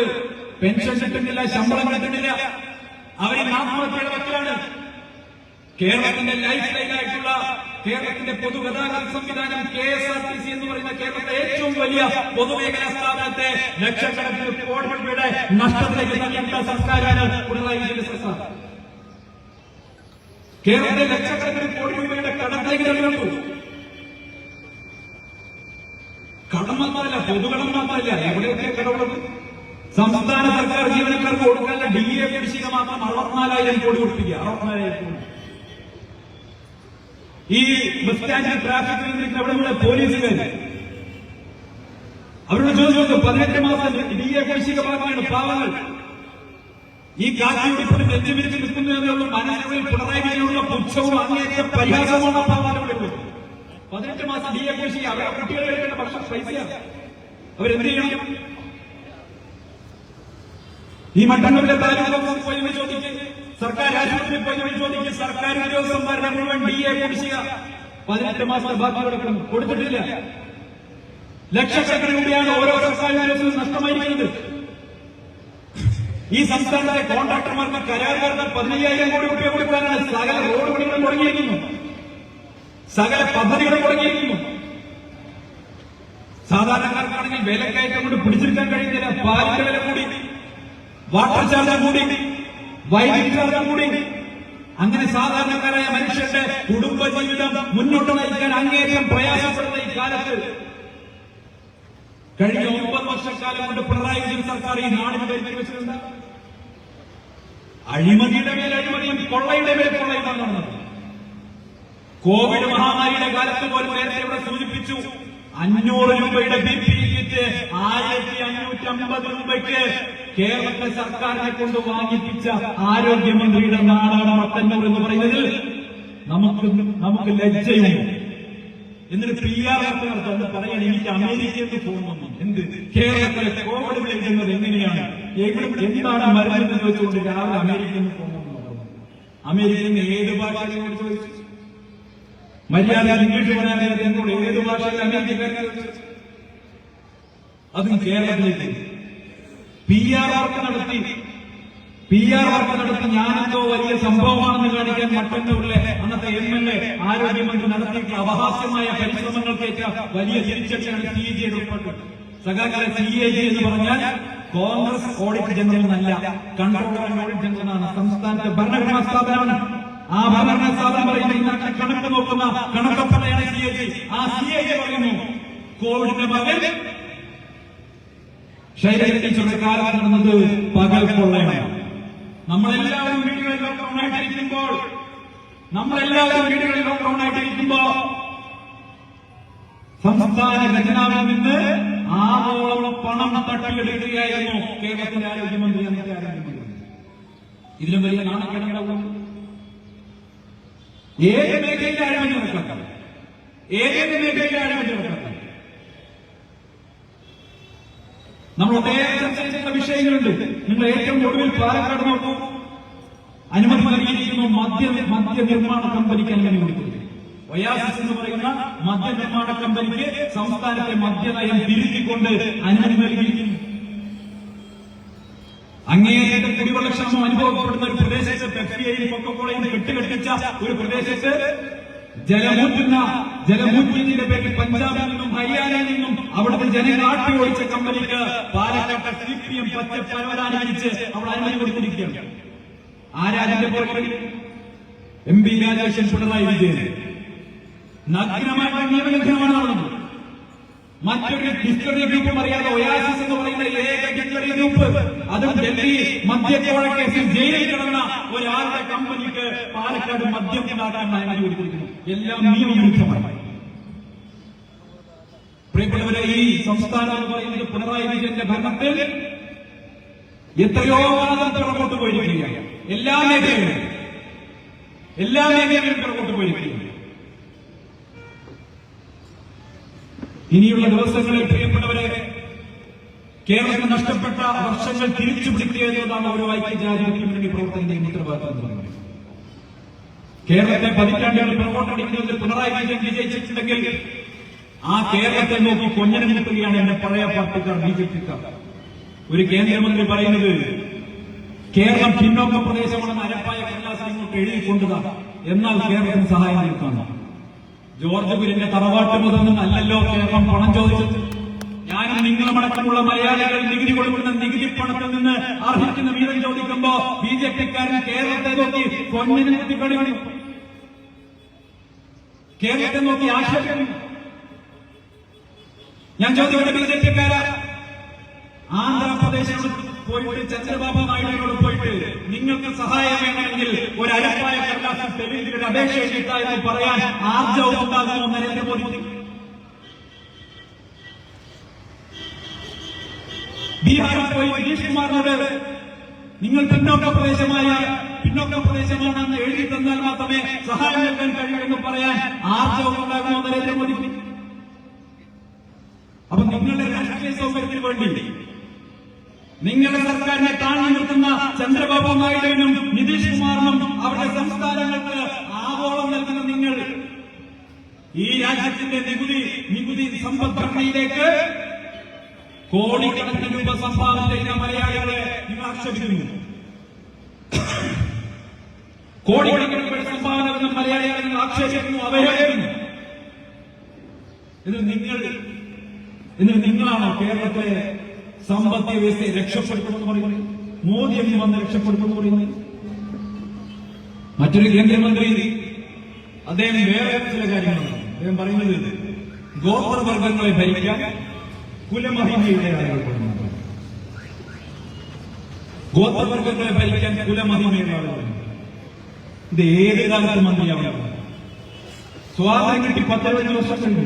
പെൻഷൻ കിട്ടുന്നില്ല, ശമ്പളം കിട്ടുന്നില്ല. അവർ ആത്മഹത്യയുടെ വക്കിലാണ്. കേരളത്തിന്റെ ലൈഫ് ലൈനായിട്ടുള്ള കേരളത്തിന്റെ പൊതുഗതാഗത സംവിധാനം KSRTC എന്ന് പറയുന്ന കേരളത്തിലെ ഏറ്റവും വലിയ പൊതുമേഖലാ സ്ഥാപനത്തെ ലക്ഷക്കണക്കിന് കോടി രൂപയുടെ നഷ്ടത്തിലേക്ക് തള്ളിയിട്ട സർക്കാരാണ് പിണറായി വിജയൻ സർക്കാർ. കേരളത്തിലെ ലക്ഷക്കണക്കിന് കോടി രൂപയുടെ കടത്തിലേക്ക് തള്ളിയിട്ടു. കടം മാത്രമല്ല, പൊതുകടം മാത്രമല്ല, എവിടെയൊക്കെ കടമുള്ളത്. സംസ്ഥാന സർക്കാർ ജീവനക്കാർക്ക് കൊടുക്കാനുള്ള DA കുടിശ്ശിക മാത്രം 64,000 കോടി കൊടുപ്പിക്കുക. 64,000 കോടി. ഈ ബസ് സ്റ്റാൻഡിൽ ട്രാഫിക് നിയന്ത്രിക്കുന്ന അവിടെയുള്ള പോലീസുകാർ, അവരോട് ചോദിച്ചു, 18 മാസം DA കുടിശ്ശിക ബാക്കിയാണ്. പാവങ്ങൾ ഈ കാറ്റിയോടിപ്പോഴും നെഞ്ചുമിരിച്ച് നിൽക്കുന്നതിനുള്ള മനസ്സിൽ പിണറായി വിജയനുള്ള പുച്ഛവും അങ്ങേറ്റ പരിഹാസമാണ് പാവങ്ങളുള്ളത്. 18 മാസം DA കൃഷി അവരുടെ കുട്ടികൾ കഴിക്കേണ്ട ഭക്ഷണ പൈസയാണ്. അവരെന്ത് ചെയ്യണം? ഈ മട്ടന്നൂരിലെ താലൂക്ക് ഓഫീസിൽ പോയി ചോദിക്കും, സർക്കാർ ആശുപത്രിയിൽ പോയി ചോദിക്കും, സർക്കാർ ഉദ്യോഗസ്ഥന്മാരുടെ മുഴുവൻ DA കുടിശ്ശിക 18 മാസത്തെ ബാക്കി കൊടുക്കണം, കൊടുത്തിട്ടില്ല. ലക്ഷക്കണക്കിന് രൂപയാണ് ഓരോ സർക്കാർ ഉദ്യോഗസ്ഥരും നഷ്ടമായിരിക്കുന്നത്. ഈ സംസ്ഥാനത്തെ കോൺട്രാക്ടർമാർക്ക് കരാറുകാർക്ക് 15,000 കോടി രൂപ കൊടുക്കാനാണ് സകല റോഡ് പണികളും മുടങ്ങിയിരിക്കുന്നു, സകല പദ്ധതികളും മുടങ്ങിയിരിക്കുന്നു. സാധാരണക്കാർക്കാണെങ്കിൽ വിലക്കയറ്റം കൊണ്ട് പിടിച്ചെടുക്കാൻ കഴിയുന്നില്ല. പാലിന്റെ വില കൂടി, വാട്ടർ ചാർജ് കൂടി, വൈദ്യുതി ചാർജ് കൂടി. അങ്ങനെ സാധാരണക്കാരായ മനുഷ്യരുടെ കുടുംബജീവിതം മുന്നോട്ട് നയിക്കാൻ അങ്ങേയറ്റം പ്രയാസപ്പെടുന്ന ഈ കാലത്ത് കഴിഞ്ഞ 9 വർഷക്കാലം കൊണ്ട് പിണറായി വിജയൻ സർക്കാർ ഈ നാടിന് ഭരിച്ചു വെച്ചിട്ടുണ്ട്. അഴിമതിയുടെ മേൽ അഴിമതിയും കൊള്ളയുടെ മേൽ കൊള്ളയുമാണ് നടന്നത്. കോവിഡ് മഹാമാരിയുടെ കാലത്ത് പോലും നേരത്തെ ഇവിടെ സൂചിപ്പിച്ചു, 500 രൂപയുടെ BP കിറ്റ് 1550 രൂപയ്ക്ക് കേരളത്തിലെ സർക്കാരിനെ കൊണ്ട് വാങ്ങിപ്പിച്ച ആരോഗ്യമന്ത്രിയുടെ നാടാണ് മട്ടന്നൂർ എന്ന് പറയുന്നതിൽ നമുക്ക് ലജ്ജയുണ്ട്. എന്നിട്ട് PR നടത്തുന്നത് പറയാൻ എനിക്ക് അമേരിക്കയിൽ പോകുന്നു. എന്ത് കേരളത്തിലെ കോവിഡ് വരുന്നത് എങ്ങനെയാണ്, എന്താണ് മരുന്ന് ചോദിച്ചുകൊണ്ട് രാവിലെ അമേരിക്കയിൽ പോകുന്നു. അമേരിക്കയിൽ നിന്ന് ഏത് ഭാഷയോട് ചോദിച്ചു? മര്യാദ ഇംഗ്ലീഷ് പറയാൻ എന്നോട് ഏത് ഭാഷയിൽ അമേരിക്കക്കാരെ അതും കേരളത്തിലേക്ക് PR വർക്ക് നടത്തി ഞാനെന്തോ വലിയ സംഭവമാണെന്ന് കാണിക്കാൻ മട്ടന്നൂരിലെ അന്നത്തെ MLA ആരോഗ്യമന്ത്രി നടത്തിയിട്ടുള്ള അപഹാസ്യമായ പരിശ്രമങ്ങൾക്കേറ്റ വലിയ തിരിച്ചടിയാണ് CAG ഉൾപ്പെട്ടത്. സഖാക്കളെ, CAG എന്ന് പറഞ്ഞാൽ കോൺഗ്രസ് ഓഡിറ്റ് ജനറൽ എന്നല്ല, കൺട്രോളർ ഓഡിറ്റ് ജനറൽ ആണ്. സംസ്ഥാനത്തെ ഭരണഘടനാ സ്ഥാപനമാണ്. ആ ഭരണഘടനാ സ്ഥാപനം പറയുന്ന ഈ നാട്ടിൽ കണക്ക് നോക്കുന്ന കണക്കപ്പറയാണ് CAG. ആ CAG പറയുന്നു, കോവിഡിന്റെ മകൻ ശൈലജ ടീച്ചറുടെ കാലത്ത് നടന്നത് പകൽ കൊള്ളയാണ്. നമ്മളെല്ലാവരും വീടുകളിൽ ലോക്ക്ഡൌൺ ആയിട്ടിരിക്കുമ്പോ സംസ്ഥാന ഖജനാവിൽ നിന്ന് ആറോളം പണം തട്ടിയെടുക്കുകയായിരുന്നു കേരളത്തിന്റെ ആരോഗ്യമന്ത്രി, അന്നത്തെ ആരോഗ്യമന്ത്രി. ഇതിലും വലിയ നാണക്കേടുണ്ടാവും. ഏത് മേഖലയിലെ അഴിമതി നടക്കാം, ഏത് മേഖലയിലെ അഴിമതി നടക്കാം. നമ്മൾ ഒട്ടേറെ ചർച്ച ചെയ്തിട്ടുള്ള വിഷയങ്ങളുണ്ട്. നിങ്ങൾ ഏറ്റവും ഒടുവിൽ പാലക്കാട് നോക്കൂ, അനുമതി നൽകിയിരിക്കുന്നു. മദ്യനിർമ്മാണ കമ്പനിക്ക് അനുമതി കൊടുക്കുന്നു. ഒയാസിസ് എന്ന് പറയുന്ന മദ്യനിർമ്മാണ കമ്പനിക്ക് സംസ്ഥാനത്തെ മദ്യനയം തിരുത്തിക്കൊണ്ട് അനുമതി നൽകിയിരിക്കുന്നു. അങ്ങേയറ്റത്തെ കുടിവെള്ളക്ഷാമം അനുഭവപ്പെടുന്ന ഒരു പ്രദേശത്ത്, പെപ്സിയെയും കൊക്കക്കോളയും കെട്ടുകെട്ടിച്ച ഒരു പ്രദേശത്ത് ജലമൂറ്റിന്റെ പേരിൽ പഞ്ചാബിൽ നിന്നും ഹരിയാനയിൽ നിന്നും അവിടുത്തെ ജനങ്ങൾ ആട്ടി ഓടിച്ച കമ്പനിക്ക് പാലക്കാട്ടെ CPM പച്ച പരവരാനിച്ച് അവിടെ അനുമതി കൊടുത്തിരിക്കുകയാണ്. ആരാജിന്റെ പുറകിൽ MP രാജേഷൻ, പിണറായി വിജയൻ നഗ്നമായ നിയമലംഘനമാണ് നടന്നത്. മറ്റൊരു ഡിസ്റ്റിലറി ഗ്രൂപ്പും അറിയാതെ ഒയാസിസ് എന്ന് പറയുന്ന ഏക ഡിസ്റ്റിലറി ഗ്രൂപ്പ്, അതും ഡൽഹി മദ്യക്കോഴ കേസിൽ ജയിലിൽ കിടന്ന ഒരാളുടെ കമ്പനിക്ക് പാലക്കാട് മദ്യം ഉണ്ടാക്കാൻ അനുമതി കൊടുത്തിരിക്കുന്നു. എല്ലാം നിയമവിരുദ്ധമായി. പ്രിയപ്പെട്ടവരെ, ഈ സംസ്ഥാനം എന്ന് പറയുന്നത് പിണറായി വിജയന്റെ ഭരണത്തിൽ എത്രയോ കാലം പുറകോട്ട് പോയിരിക്കുകയാണ്. എല്ലാ മേഖലയിലും പുറകോട്ട് പോയിരിക്കുകയാണ്. ഇനിയുള്ള ദിവസങ്ങളിൽ പ്രിയപ്പെട്ടവരെ, കേരളത്തിന് നഷ്ടപ്പെട്ട വർഷങ്ങൾ തിരിച്ചു പിടിക്കുക എന്നതാണ് ഓരോ ഐക്യജനാധിപത്യ മുന്നണി പ്രവർത്തകന്റെയും ഉത്തരവാദിത്വം. കേരളത്തെ പതിറ്റാണ്ടുകൾ പുറകോട്ടടിക്കുന്നതിൽ പിണറായി വിജയൻ വിജയിച്ചിട്ടുണ്ടെങ്കിൽ ആ കേരളത്തെ നോക്കി കൊഞ്ഞനം കിട്ടുകയാണ് എന്റെ പഴയ പാർട്ടിക്കാർ, BJP-ക്കാർ. ഒരു കേന്ദ്രമന്ത്രി പറയുന്നത് കേരളം പിന്നോക്ക പ്രദേശമാണെന്ന് അരപ്പായ കടലാസിൽ ഇങ്ങോട്ട് എഴുതിക്കൊണ്ടതാണ്, എന്നാൽ കേരളത്തിന് സഹായം നൽകാണ്. ജോർജ് കുര്യന്റെ തറവാട്ട് മുതൽ അല്ലല്ലോ കേരളം പണം ചോദിച്ചത്. ഞാനും നിങ്ങളുമടക്കമുള്ള മലയാളികൾ നികുതി കൊടുക്കുന്ന നികുതി പണത്തിൽ നിന്ന് അർഹിക്കുന്ന വീതം ചോദിക്കുമ്പോ BJP-ക്കാരൻ കേരളത്തെ നോക്കി കൊഞ്ഞനം കുത്തിക്കളിക്കുന്നു, കേരളത്തെ നോക്കി ആക്ഷേപിക്കുന്നു. ഞാൻ ചോദിക്കട്ടെ, BJP-ക്കാരാ, ആന്ധ്രാപ്രദേശിനോട് പോയിട്ട് ചന്ദ്രബാബു നായിഡുവിനോട് പോയിട്ട് നിങ്ങൾക്ക് സഹായം വേണമെങ്കിൽ ഒരു അരപ്പായ കടലാസിൽ തെളിവിന്റെ അപേക്ഷ എഴുതിയിട്ടാ എന്ന് പറയാൻ ആർജവും ഉണ്ടാകുമോ നരേന്ദ്രമോദി? ബീഹാറിൽ പോയി നിതീഷ് കുമാറിനോട് നിങ്ങൾ പിന്നോക്ക പ്രദേശമാണെന്ന് എഴുതി തന്നാൽ മാത്രമേ സഹായം നൽകാൻ കഴിയൂ എന്ന് പറയാൻ ആർജവം ഉണ്ടാകുമോ നരേന്ദ്രമോദിക്ക്? അപ്പൊ നിങ്ങളുടെ രാഷ്ട്രീയ സൗകര്യത്തിന് വേണ്ടി നിങ്ങളുടെ സർക്കാരിനെ താങ്ങി നിർത്തുന്ന ചന്ദ്രബാബു നായിഡുവിനും നിതീഷ് കുമാറിനും അവരുടെ സംസ്ഥാനങ്ങൾക്ക് ആവോളം നൽകുന്ന നിങ്ങൾ ഈ രാജ്യത്തിന്റെ നികുതി സമ്പദ്ഘടനയിലേക്ക് കോടിക്കണക്കിന് രൂപ സംഭാവന ചെയ്ത മലയാളികളെ നിങ്ങൾ ആക്ഷേപിക്കുന്നു. കോടിക്കണക്കിന് രൂപ സംഭാവന എന്ന മലയാളികളെ നിങ്ങൾ ആക്ഷേപിക്കുന്നു, അവഹേളിക്കുന്നു. എന്നിട്ട് നിങ്ങളാണോ കേരളത്തിലെ സമ്പദ് വ്യവസ്ഥയെ രക്ഷപ്പെടുത്തുമെന്ന് പറയുന്നത്? മോദി എന്ന് വന്ന് രക്ഷപ്പെടുത്തുമെന്ന് പറയുന്നത്? മറ്റൊരു കേന്ദ്രമന്ത്രി അദ്ദേഹം വേറെ ചില കാര്യങ്ങളാണ് അദ്ദേഹം പറയുന്നത്. ഗോത്രവർഗങ്ങളെ ഭരിക്കാൻ കുലമഹിമയുടെ ആളുകൾ പറയുന്നത്. ഗോത്രവർഗങ്ങളെ ഭരിക്കാൻ കുലമഹിമയുടെ ആളുകൾ. ഇത് ഏത് കാലത്ത് മന്ത്രിയാവണം? സ്വാതന്ത്ര്യം കിട്ടി 15 വർഷം കഴിഞ്ഞു.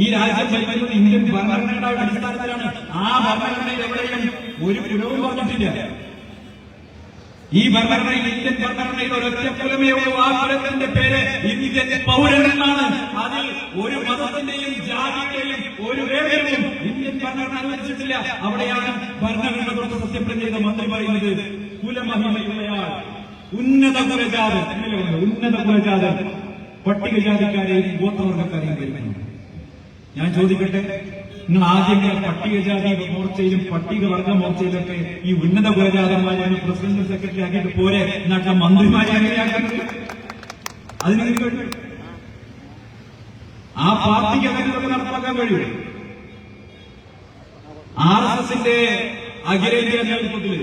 ഈ രാജ്യം ഭരിക്കുന്നത് ഇന്ത്യൻ ഭരണഘടനയുടെ അടിസ്ഥാനത്തിലാണ്. ആ ഭരണഘടനയിൽ എവിടെയും ഒരു കുലവും പറഞ്ഞിട്ടില്ല. ഈ ഭരണഘടനയിൽ, ഇന്ത്യൻ ഭരണഘടനയിൽ ഒരൊറ്റ കുലമേ ഉള്ളൂ. ആ കുലത്തിന്റെ പേര് ഇന്ത്യൻ പൗരൻ എന്നാണ്. അതിൽ ഒരു മതത്തിന്റെയും ജാതിയുടെയും ഒരു വേദനയും ഇന്ത്യൻ ഭരണഘടന അനുവദിച്ചിട്ടില്ല. അവിടെയാണ് ഭരണഘടന തൊട്ട് സത്യപ്രതിജ്ഞ ചെയ്ത മന്ത്രി പറയുന്നത് കുലമഹിമയുള്ളയാൾ, ഉന്നത കുലജാതൻ പട്ടികജാതിക്കാരെയും ഗോത്രവർഗക്കാരെയും ഭരിക്കുന്നു. ഞാൻ ചോദിക്കട്ടെ, നിങ്ങൾ ആദ്യം പട്ടികജാതി മോർച്ചയിലും പട്ടികവർഗ മോർച്ചയിലൊക്കെ ഈ ഉന്നത കുലജാതന്മാരെ പ്രസിഡന്റ് സെക്രട്ടറി ആക്കിയിട്ട് പോരെ നാട്ടിലെ മന്ത്രിമാരെ എങ്ങനെയാക്കുന്നത്? അതിന് കഴിയും. ആ പാർട്ടിക്ക് അങ്ങനെ നടപ്പാക്കാൻ കഴിയും. RSSന്റെ അഖിലേന്ത്യാ നേതൃത്വത്തിൽ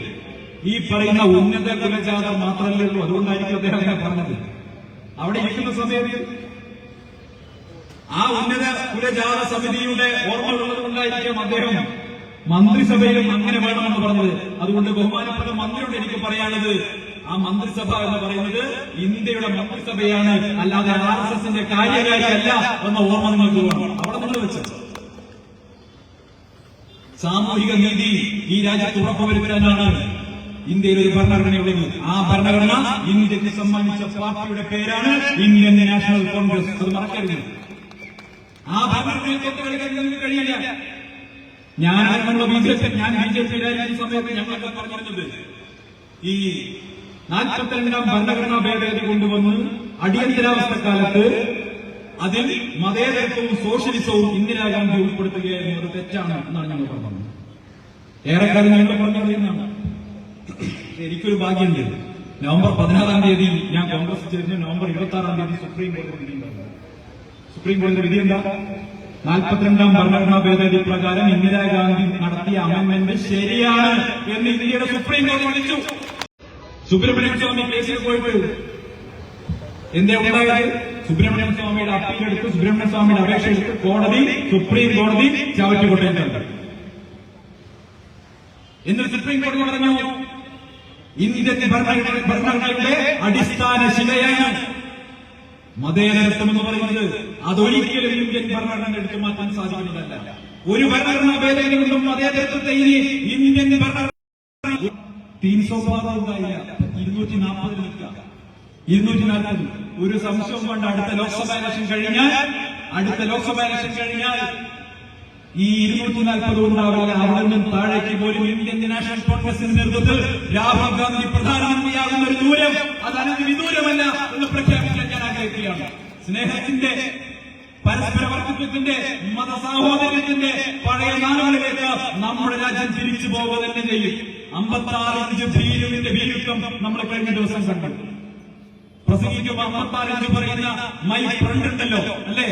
ഈ പറയുന്ന ഉന്നത കുലജാതർ മാത്രമല്ലേ ഉള്ളൂ. അതുകൊണ്ടായിരിക്കും അദ്ദേഹം അങ്ങനെ പറഞ്ഞത്. അവിടെ ഇരിക്കുന്ന സമയത്ത് ആ ഉന്നത കുലജാത സമിതിയുടെ ഓർമ്മകളുള്ളത് കൊണ്ടായിരിക്കും അദ്ദേഹം മന്ത്രിസഭയിലും അങ്ങനെ വേണമെന്ന് പറഞ്ഞത്. അതുകൊണ്ട് ബഹുമാനപ്പെട്ട മന്ത്രിയോട് എനിക്ക് പറയാനുള്ളത്, ആ മന്ത്രിസഭ എന്ന് പറയുന്നത് ഇന്ത്യയുടെ മന്ത്രിസഭയാണ്, അല്ലാതെ RSSന്റെ കാര്യകാരിയല്ല എന്ന ഓർമ്മ നിങ്ങൾക്ക് വേണം. അവിടെ നിങ്ങൾ വെച്ചത് സാമൂഹിക നീതി ഈ രാജ്യത്ത് ഉറപ്പുവരുത്താനാണ് ഇന്ത്യയിൽ ഒരു ഭരണഘടനയുള്ളത്. ആ ഭരണഘടന ഇന്ത്യക്ക് സമ്മാനിച്ച പാർട്ടിയുടെ പേരാണ് ഇന്ത്യൻ നാഷണൽ കോൺഗ്രസ്. അത് മറക്കരുത്. ആ ഭരണഘടനയെ തൊട്ട് കളിക്കാൻ നിങ്ങൾക്ക് കഴിയില്ല. ഞാൻ BJP സമയത്ത് ഞങ്ങളൊക്കെ പറഞ്ഞിരുന്നത് ഈ 42ാം ഭരണഘടനാ ഭേദഗതി കൊണ്ടുവന്ന് അടിയന്തരാവസ്ഥ കാലത്ത് അതിൽ മതേതരത്വവും സോഷ്യലിസവും ഇന്ദിരാഗാന്ധി ഉൾപ്പെടുത്തുകയായിരുന്നു. അത് തെറ്റാണ് എന്നാണ് ഞങ്ങൾ പറഞ്ഞത്. ഏറെക്കാലം ഞങ്ങൾ പറഞ്ഞറിയുന്നതാണ്. എനിക്കൊരു ഭാഗ്യമുണ്ട്. നവംബർ 16-ാം തീയതി ഞാൻ കോൺഗ്രസ് ചേർന്നു. നവംബർ 26-ാം തീയതി സുപ്രീം കോടതി വിധി എന്താ? 42ാം ഭരണഘടനാ ഭേദഗതി പ്രകാരം ഇന്ദിരാഗാന്ധി നടത്തിയ അമെന്റ്മെന്റ് ശരിയാണ് എന്ന് ഇന്ത്യയുടെ സുപ്രീം കോടതി വിളിച്ചു. സുബ്രഹ്മണ്യൻ സ്വാമി കേസിൽ പോയിട്ട് എന്താ ഉണ്ടായത്? സുബ്രഹ്മണ്യൻ സ്വാമിയുടെ അപ്പീൽ എടുത്ത്, സുബ്രഹ്മണ്യൻ സ്വാമിയുടെ അപേക്ഷ എടുത്ത് സുപ്രീം കോടതി ചവറ്റുകൊട്ടയിൽ തന്നു. എന്നിട്ട് സുപ്രീം കോടതി പറഞ്ഞു, ഇന്ത്യൻ ഭരണഘടനയുടെ അടിസ്ഥാന ശിലയാണ് മതേതരത്വം എന്ന് പറയുന്നത്. അതൊരിക്കലും ഇന്ത്യൻ ഭരണഘടന എടുത്തു മാറ്റാൻ സാധിക്കുന്നതല്ല. ഒരു ഭരണഘടനാ ഭേദഗതി കൊണ്ടും മതേതരത്വത്തെ ഇനി ഇന്ത്യൻ ഭരണഘടന 300 ഉണ്ടായില്ല, 240 നിൽക്കുക. 240 ഒരു സംശയം കൊണ്ട് അടുത്ത ലോക്സഭാ ഇലക്ഷൻ കഴിഞ്ഞാൽ ഈ 240 ഉണ്ടാവില്ല. അവിടെ നിന്നും താഴേക്ക് പോലും ഇന്ത്യൻ നാഷണൽ കോൺഗ്രസിന്റെ നേതൃത്വത്തിൽ രാഹുൽ ഗാന്ധി പ്രധാനമന്ത്രിയാകുന്ന ഒരു ദൂരം അത് വിദൂരമല്ല എന്ന് പ്രഖ്യാപിക്കാൻ ഞാൻ ആഗ്രഹിക്കുകയാണ്. സ്നേഹത്തിന്റെ, പരസ്പര വർത്തിത്വത്തിന്റെ, മതസാഹോദര്യത്തിന്റെ പഴയ നാളുകളിലേക്ക് നമ്മുടെ രാജ്യം തിരിച്ചു പോകുക തന്നെ ചെയ്യും. 56 ഇഞ്ച് ഭീരുവിന്റെ നമ്മൾ കഴിഞ്ഞ ദിവസം കണ്ടു. പ്രസംഗിക്കുമ്പോൾ 56 ഇഞ്ച് പറയുന്ന മൈ ഫ്രണ്ട് ഉണ്ടല്ലോ, അല്ലേ?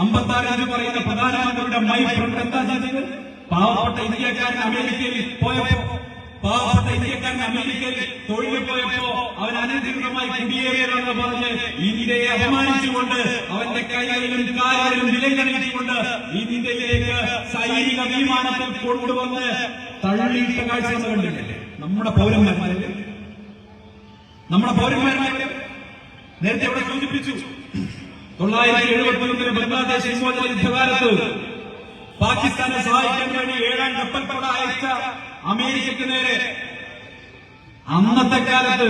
56 ഇഞ്ച് പറയുന്ന പ്രധാനമന്ത്രിയുടെ മൈ ഫ്രണ്ട് എന്താ ചെയ്തത്? പാവപ്പെട്ട ഇന്ത്യക്കാരൻ അമേരിക്കയിൽ തൊഴിൽ പോയപ്പോ അവൻ അനധികൃതമായി കുടിയേറിയതെന്ന് പറഞ്ഞ് ഇന്ത്യയെ അപമാനിച്ചുകൊണ്ട് അവന്റെ കൈകളിലും കാലുകളിലും വിലങ്ങണിച്ചുകൊണ്ട് ഇന്ത്യയിലേക്ക് സൈനിക വിമാനത്തിൽ കൊണ്ടുവന്ന് തള്ളിയിട്ട കാഴ്ച കണ്ടില്ലേ? നമ്മുടെ പൗരന്മാരെ നേരത്തെ ഇവിടെ സൂചിപ്പിച്ചു. 971 ബംഗ്ലാദേശ് വിമോചന യുദ്ധകാലത്ത് പാകിസ്ഥാനെ സഹായിക്കാൻ വേണ്ടി 7-ാം കപ്പൽപ്പട അയച്ച അമേരിക്കയ്ക്ക് നേരെ അന്നത്തെ കാലത്ത്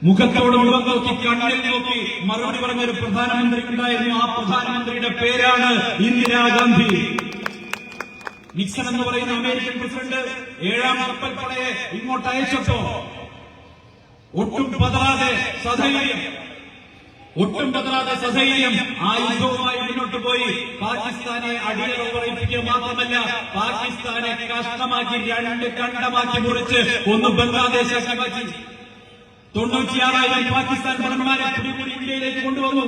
മുഖത്തോട് മുഖം നോക്കി കണ്ണിൽ നോക്കി മറുപടി പറഞ്ഞൊരു പ്രധാനമന്ത്രി ഉണ്ടായിരുന്നു. ആ പ്രധാനമന്ത്രിയുടെ പേരാണ് ഇന്ദിരാഗാന്ധി. നിക്സൺ എന്ന് പറയുന്ന അമേരിക്കൻ പ്രസിഡന്റ് 7ാം കപ്പൽപ്പടയെ ഇങ്ങോട്ട് അയച്ചപ്പോ ഒട്ടും പതറാതെ സധൈര്യം ആ യുദ്ധവുമായി മുന്നോട്ട് പോയി പാകിസ്ഥാനെ അടിയറവുറപ്പിക്കുക മാത്രമല്ല, പാകിസ്ഥാനെ കഷ്ണമാക്കി 2 ഖണ്ഡമാക്കി മുറിച്ച് ഒന്ന് ബംഗ്ലാദേശാക്കി മാറ്റി. 96,000 പാകിസ്ഥാൻ ഭടന്മാരെ പിടികൂടി ഇന്ത്യയിലേക്ക് കൊണ്ടുവന്നു.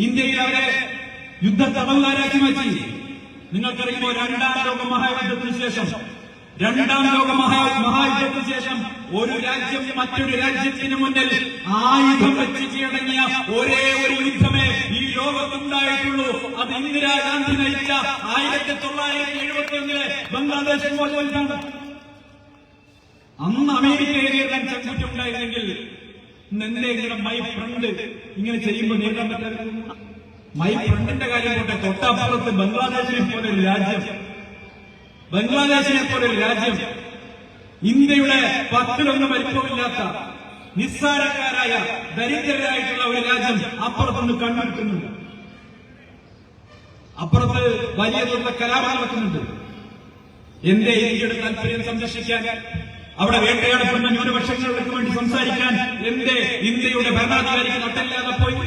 ഇന്ത്യയിൽ അവരെ യുദ്ധ തടവുകാരാക്കി മാറ്റി. നിങ്ങൾക്കറിയുമോ, 2ാം ലോക മഹായുദ്ധത്തിന് ശേഷം ഒരു രാജ്യം മറ്റൊരു രാജ്യത്തിന് മുന്നിൽ ആയുധം വെച്ച് കീഴടങ്ങിയ ഒരേ ഒരു യുദ്ധമേ ഈ ലോകത്തുണ്ടായിട്ടുള്ളൂ. അത് ഇന്ദിരാഗാന്ധി നയിച്ച 1971 ബംഗ്ലാദേശ് മോചനമാണ്. അന്ന് അമേരിക്കയെ നേരിടാൻ ചങ്കുറ്റുണ്ടായിരുന്നെങ്കിൽ എന്നെ ഇങ്ങനെ മൈ ഫ്രണ്ട് ഇങ്ങനെ ചെയ്യുമ്പോൾ നേരിടാൻ പറ്റാതെ. മൈ ഫ്രണ്ടിന്റെ കാര്യം പോട്ടെ, തൊട്ടപ്പുറത്ത് ബംഗ്ലാദേശിനെ പോലെ ഒരു രാജ്യം, ഇന്ത്യയുടെ 10-1 വലിപ്പമില്ലാത്ത നിസ്സാരക്കാരായ ദരിദ്രരായിട്ടുള്ള ഒരു രാജ്യം അപ്പുറത്തൊന്ന് കണ്ടുപിടിക്കുന്നുണ്ട്. അപ്പുറത്ത് വലിയ തോതിലുള്ള കലാപം നടക്കുന്നുണ്ട്. എന്റെ ഇന്ത്യയുടെ താല്പര്യം സംരക്ഷിക്കാൻ, അവിടെ വേട്ടയാടപ്പെടുന്ന ന്യൂനപക്ഷങ്ങൾക്ക് വേണ്ടി സംസാരിക്കാൻ എന്റെ ഇന്ത്യയുടെ ഭരണാധികാരിക്ക് നട്ടല്ലാതെ പോയി?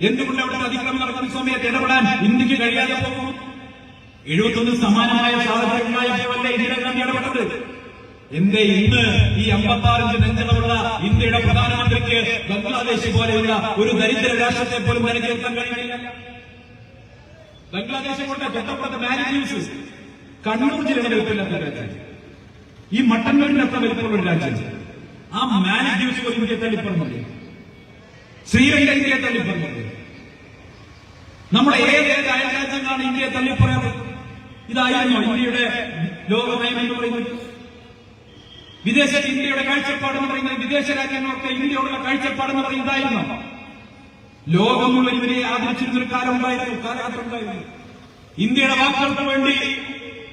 എന്തുകൊണ്ട് അവിടുത്തെ അതിക്രമം നടക്കുന്ന സമയത്ത് ഇടപെടാൻ ഇന്ത്യക്ക് കഴിയാതെ പോകുന്നു? 71 സമാനമായ സാഹചര്യം ഉണ്ടായപ്പോഴല്ലേ ഇന്ദിരാഗാന്ധി ഇടപെട്ടത്? എന്തേ ഇന്ന് ഈ 56 ഇഞ്ച് നെഞ്ചളവുള്ള ഇന്ത്യയുടെ പ്രധാനമന്ത്രിക്ക് ബംഗ്ലാദേശ് പോലെയുള്ള ഒരു ദരിദ്ര രാഷ്ട്രത്തെ പോലും നിലനിർത്താൻ കഴിയില്ല? ബംഗ്ലാദേശ് കൊണ്ട് തൊട്ടപ്പുറത്ത് മാലിദ്വീപ്സ്, കണ്ണൂർ ജില്ലയുടെ വലിപ്പമില്ലാത്ത രാജ്യം, ഈ മട്ടന്നൂരിന്റെ അത്ര വലിപ്പമുള്ള ഒരു രാജ്യം. ആ മാലിദ്വീപ്സ് പോലും ഇന്ത്യയെ തള്ളിപ്പറഞ്ഞത്, ശ്രീലങ്ക ഇന്ത്യയെ തള്ളിപ്പറഞ്ഞത്. നമ്മുടെ ഏത് അയൽരാജ്യങ്ങളാണ് ഇന്ത്യയെ തള്ളിപ്പറയാറ്? ഇതായിരുന്നു ഇന്ത്യയുടെ ലോകനയം എന്ന് പറയുന്നത്. വിദേശത്ത് ഇന്ത്യയുടെ കാഴ്ചപ്പാടെന്ന് പറയുന്നത്, വിദേശ രാജ്യങ്ങളൊക്കെ ഇന്ത്യയോടുള്ള കാഴ്ചപ്പാടെന്ന് പറയുന്നത് ഇതായിരുന്നു. ലോകം മുഴുവൻ ഇവരെ ആദരിച്ചിരുന്നൊരു കാലഘട്ടം ഉണ്ടായിരുന്നു. ഇന്ത്യയുടെ വാക്കുകൾക്ക് വേണ്ടി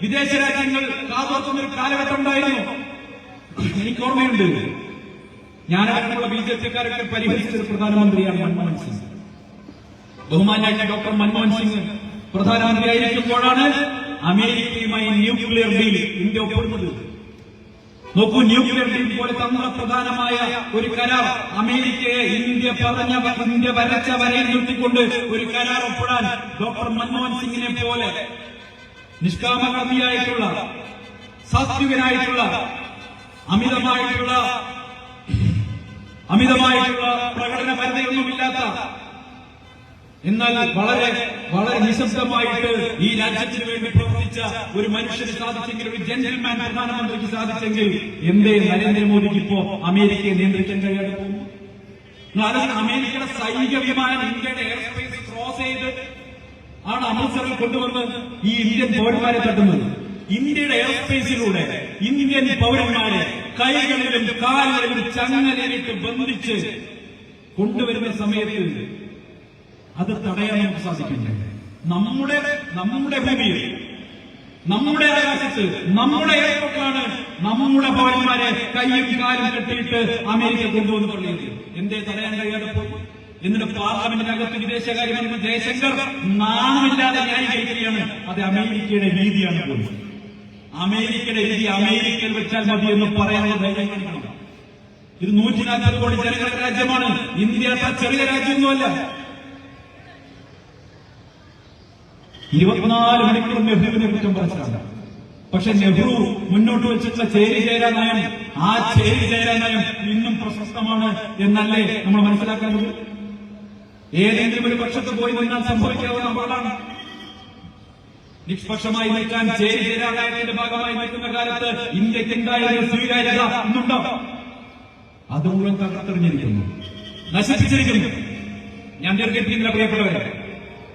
വിദേശ രാജ്യങ്ങൾ കാതോർത്തുന്നൊരു കാലഘട്ടം ഉണ്ടായിരുന്നു. എനിക്ക് ഓർമ്മയുണ്ട്, ഞാനടക്കമുള്ള BJP-ക്കാരൊക്കെ പരിഹരിച്ചൊരു പ്രധാനമന്ത്രിയാണ് മൻമോഹൻ സിംഗ്. ബഹുമാന്യ ഡോക്ടർ മൻമോഹൻ സിംഗ് പ്രധാനമന്ത്രിയായിരിക്കുമ്പോഴാണ് അമേരിക്കയുമായി ന്യൂക്ലിയർ ഡീൽ ഇന്ത്യ ഒപ്പിടുന്നത്. നോക്കൂ, ന്യൂക്ലിയർ ഡീൽ പോലെ തന്ത്രപ്രധാനമായ ഒരു കരാർ അമേരിക്കയെ ഇന്ത്യ വരച്ച വരയിൽ നിർത്തിക്കൊണ്ട് ഒരു കരാർ ഒപ്പിടാൻ ഡോക്ടർ മൻമോഹൻ സിംഗിനെ പോലെ നിഷ്കാമകർമ്മിയായിട്ടുള്ള, സാത്വികനായിട്ടുള്ള, അമിതമായിട്ടുള്ള പ്രകടന പരിധിയൊന്നുമില്ലാത്ത, എന്നാൽ വളരെ വളരെ നിശബ്ദമായിട്ട് ഈ രാജ്യത്തിന് വേണ്ടി പ്രവർത്തിച്ച ഒരു മനുഷ്യന് സാധിച്ചെങ്കിൽ, ഒരു ജെന്റിൽമാൻ പ്രധാനമന്ത്രിക്ക് സാധിച്ചെങ്കിൽ, എന്തേ നരേന്ദ്രമോദിക്ക് ഇപ്പോ അമേരിക്കയെ നിയന്ത്രിക്കാൻ കഴിയാതെ പോകുന്നു? അമേരിക്കയുടെ സൈനിക വിമാനം ഇന്ത്യയുടെ എയർ സ്പേസ് ക്രോസ് ചെയ്ത് ആണ് അമൃത്സറിൽ കൊണ്ടുവന്ന് ഈ ഇന്ത്യൻ പൗരന്മാരെ തട്ടുന്നത്. ഇന്ത്യയുടെ എയർ സ്പേസിലൂടെ ഇന്ത്യൻ പൗരന്മാരെ കൈകളിലും കാലുകളിലും ചങ്ങലയിട്ട് ബന്ധിച്ച് കൊണ്ടുവരുന്ന സമയത്ത് അത് തടയാൻ നമുക്ക് സാധിക്കില്ല. നമ്മുടെ ഭൂമിയിൽ, നമ്മുടെ ആകാശത്ത്, നമ്മുടെ എയർപോർട്ടിലാണ് നമ്മുടെ പൗരന്മാരെ കൈയും കാലും കെട്ടിയിട്ട് അമേരിക്ക കൊണ്ടുവന്ന് പറയുന്നത്. എന്തേ തടയാൻ കഴിയാതെ പോയി? എന്നിട്ട് പാർലമെന്റിനകത്ത് വിദേശകാര്യമന്ത്രി ജയശങ്കർ നാണമില്ലാതെ ന്യായീകരിക്കുകയാണ്. അത് അമേരിക്കയുടെ രീതിയാണ് പോലും. അമേരിക്കയുടെ രീതി അമേരിക്കയിൽ വെച്ചാൽ മതി എന്ന് പറയാനുള്ള ധൈര്യം കാണിക്കണം. ഇത് 140 കോടി ജനങ്ങളുടെ രാജ്യമാണ്. ഇന്ത്യ അത്ര ചെറിയ രാജ്യമൊന്നുമല്ല. 24 മണിക്കൂർ നെഹ്റുവിനെ കുറ്റം പറഞ്ഞിട്ടുണ്ട്. പക്ഷെ നെഹ്റു മുന്നോട്ട് വെച്ചിട്ടുള്ള ചേരി ചേരാ നയം, ആ ചേരി ചേരാ നയം ഇന്നും പ്രശസ്തമാണ് എന്നല്ലേ നമ്മൾ മനസ്സിലാക്കേണ്ടത്? ഏതെങ്കിലും ഒരു പക്ഷത്ത് പോയി നിന്നാൽ സംഭവിക്കാവുന്ന അപകടമാണ്. നിഷ്പക്ഷമായി നിൽക്കാൻ ചേരി ചേരാ നയത്തിന്റെ ഭാഗമായി നിൽക്കുന്ന കാലത്ത് ഇന്ത്യക്ക് ഉണ്ടായിരുന്ന സ്വീകാര്യത ഇന്നുണ്ടോ? അത് മുഴുവൻ തകർത്തെറിഞ്ഞിരിക്കുന്നു, നശിപ്പിച്ചിരിക്കുന്നു. ഞാൻ ദീർഘിപ്പിക്കുന്ന പ്രിയപ്പെട്ടവരെ,